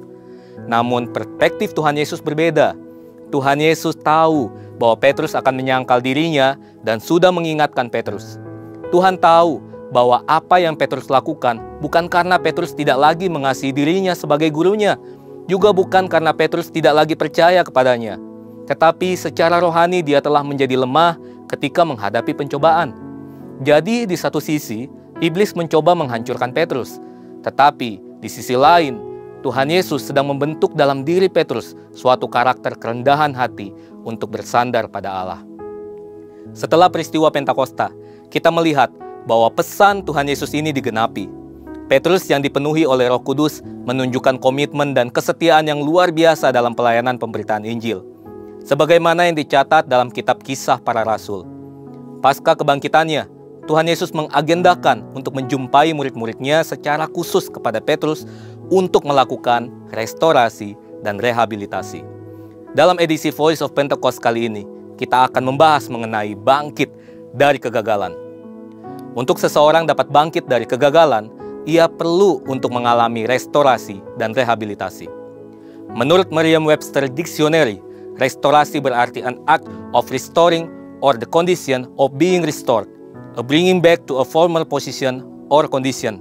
Namun perspektif Tuhan Yesus berbeda. Tuhan Yesus tahu bahwa Petrus akan menyangkal dirinya dan sudah mengingatkan Petrus. Tuhan tahu bahwa apa yang Petrus lakukan bukan karena Petrus tidak lagi mengasihi dirinya sebagai gurunya, juga bukan karena Petrus tidak lagi percaya kepadanya, tetapi secara rohani dia telah menjadi lemah ketika menghadapi pencobaan. Jadi di satu sisi, iblis mencoba menghancurkan Petrus, tetapi di sisi lain, Tuhan Yesus sedang membentuk dalam diri Petrus suatu karakter kerendahan hati untuk bersandar pada Allah. Setelah peristiwa Pentakosta, kita melihat bahwa pesan Tuhan Yesus ini digenapi. Petrus yang dipenuhi oleh Roh Kudus menunjukkan komitmen dan kesetiaan yang luar biasa dalam pelayanan pemberitaan Injil, sebagaimana yang dicatat dalam kitab Kisah Para Rasul. Pasca kebangkitannya, Tuhan Yesus mengagendakan untuk menjumpai murid-muridnya secara khusus kepada Petrus untuk melakukan restorasi dan rehabilitasi. Dalam edisi Voice of Pentecost kali ini, kita akan membahas mengenai bangkit dari kegagalan. Untuk seseorang dapat bangkit dari kegagalan, ia perlu untuk mengalami restorasi dan rehabilitasi. Menurut Merriam-Webster Dictionary, restorasi berarti an act of restoring or the condition of being restored, a bringing back to a former position or condition.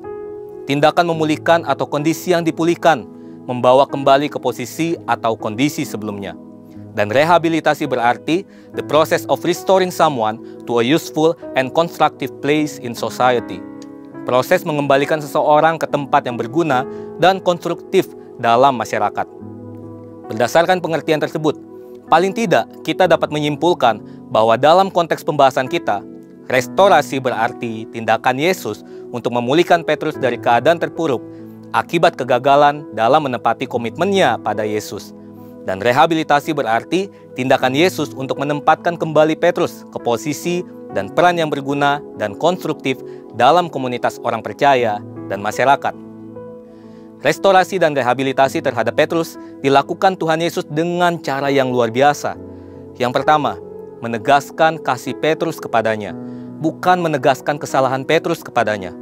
Tindakan memulihkan atau kondisi yang dipulihkan, membawa kembali ke posisi atau kondisi sebelumnya. Dan rehabilitasi berarti the process of restoring someone to a useful and constructive place in society. Proses mengembalikan seseorang ke tempat yang berguna dan konstruktif dalam masyarakat. Berdasarkan pengertian tersebut, paling tidak kita dapat menyimpulkan bahwa dalam konteks pembahasan kita, restorasi berarti tindakan Yesus untuk memulihkan Petrus dari keadaan terpuruk akibat kegagalan dalam menepati komitmennya pada Yesus. Dan rehabilitasi berarti tindakan Yesus untuk menempatkan kembali Petrus ke posisi dan peran yang berguna dan konstruktif dalam komunitas orang percaya dan masyarakat. Restorasi dan rehabilitasi terhadap Petrus dilakukan Tuhan Yesus dengan cara yang luar biasa. Yang pertama, menegaskan kasih Petrus kepadanya, bukan menegaskan kesalahan Petrus kepadanya.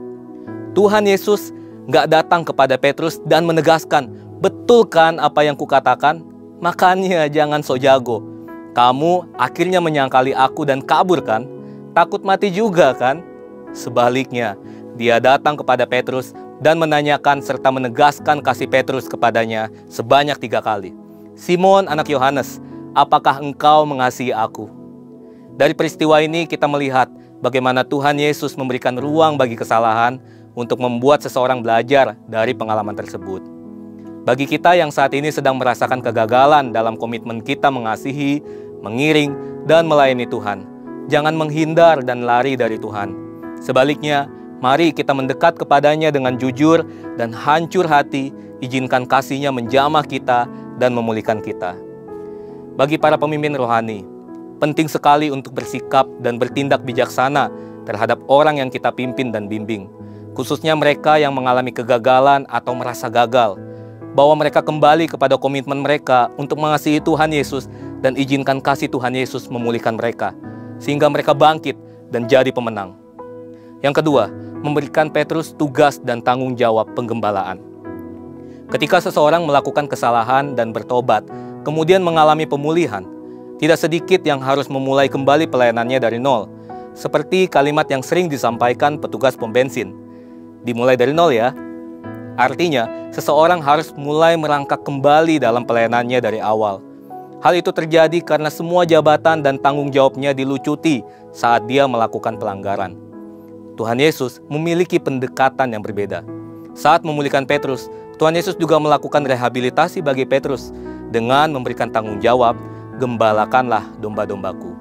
Tuhan Yesus nggak datang kepada Petrus dan menegaskan, betul kan apa yang kukatakan? Makanya jangan sok jago. Kamu akhirnya menyangkali aku dan kabur kan? Takut mati juga kan? Sebaliknya, dia datang kepada Petrus dan menanyakan serta menegaskan kasih Petrus kepadanya sebanyak 3 kali. Simon anak Yohanes, apakah engkau mengasihi aku? Dari peristiwa ini kita melihat bagaimana Tuhan Yesus memberikan ruang bagi kesalahan untuk membuat seseorang belajar dari pengalaman tersebut. Bagi kita yang saat ini sedang merasakan kegagalan dalam komitmen kita mengasihi, mengiring, dan melayani Tuhan, jangan menghindar dan lari dari Tuhan. Sebaliknya, mari kita mendekat kepadanya dengan jujur dan hancur hati, izinkan kasih-Nya menjamah kita dan memulihkan kita. Bagi para pemimpin rohani, penting sekali untuk bersikap dan bertindak bijaksana terhadap orang yang kita pimpin dan bimbing, khususnya mereka yang mengalami kegagalan atau merasa gagal, bahwa mereka kembali kepada komitmen mereka untuk mengasihi Tuhan Yesus dan izinkan kasih Tuhan Yesus memulihkan mereka, sehingga mereka bangkit dan jadi pemenang. Yang kedua, memberikan Petrus tugas dan tanggung jawab penggembalaan. Ketika seseorang melakukan kesalahan dan bertobat, kemudian mengalami pemulihan, tidak sedikit yang harus memulai kembali pelayanannya dari nol. Seperti kalimat yang sering disampaikan petugas pom bensin. Dimulai dari nol ya. Artinya, seseorang harus mulai merangkak kembali dalam pelayanannya dari awal. Hal itu terjadi karena semua jabatan dan tanggung jawabnya dilucuti saat dia melakukan pelanggaran. Tuhan Yesus memiliki pendekatan yang berbeda. Saat memulihkan Petrus, Tuhan Yesus juga melakukan rehabilitasi bagi Petrus dengan memberikan tanggung jawab, gembalakanlah domba-dombaku.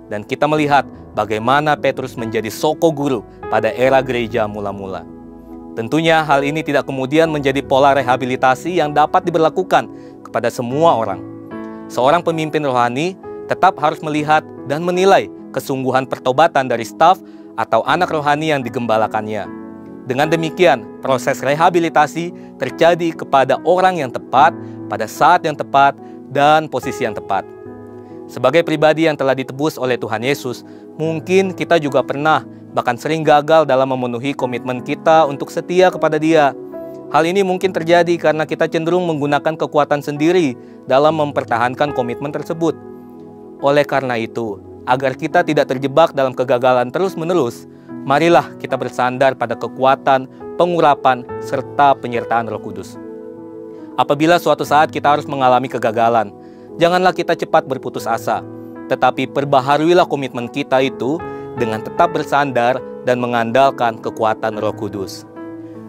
Dan kita melihat bagaimana Petrus menjadi soko guru pada era gereja mula-mula. Tentunya hal ini tidak kemudian menjadi pola rehabilitasi yang dapat diberlakukan kepada semua orang. Seorang pemimpin rohani tetap harus melihat dan menilai kesungguhan pertobatan dari staf atau anak rohani yang digembalakannya. Dengan demikian, proses rehabilitasi terjadi kepada orang yang tepat, pada saat yang tepat, dan posisi yang tepat. Sebagai pribadi yang telah ditebus oleh Tuhan Yesus, mungkin kita juga pernah, bahkan sering gagal dalam memenuhi komitmen kita untuk setia kepada Dia. Hal ini mungkin terjadi karena kita cenderung menggunakan kekuatan sendiri dalam mempertahankan komitmen tersebut. Oleh karena itu, agar kita tidak terjebak dalam kegagalan terus-menerus, marilah kita bersandar pada kekuatan, pengurapan, serta penyertaan Roh Kudus. Apabila suatu saat kita harus mengalami kegagalan, janganlah kita cepat berputus asa, tetapi perbaharuilah komitmen kita itu dengan tetap bersandar dan mengandalkan kekuatan Roh Kudus.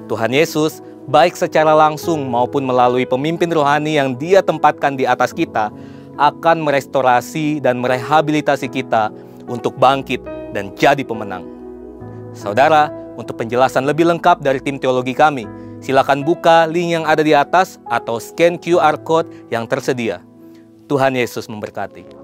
Tuhan Yesus, baik secara langsung maupun melalui pemimpin rohani yang Dia tempatkan di atas kita, akan merestorasi dan merehabilitasi kita untuk bangkit dan jadi pemenang. Saudara, untuk penjelasan lebih lengkap dari tim teologi kami, silakan buka link yang ada di atas atau scan QR code yang tersedia. Tuhan Yesus memberkati.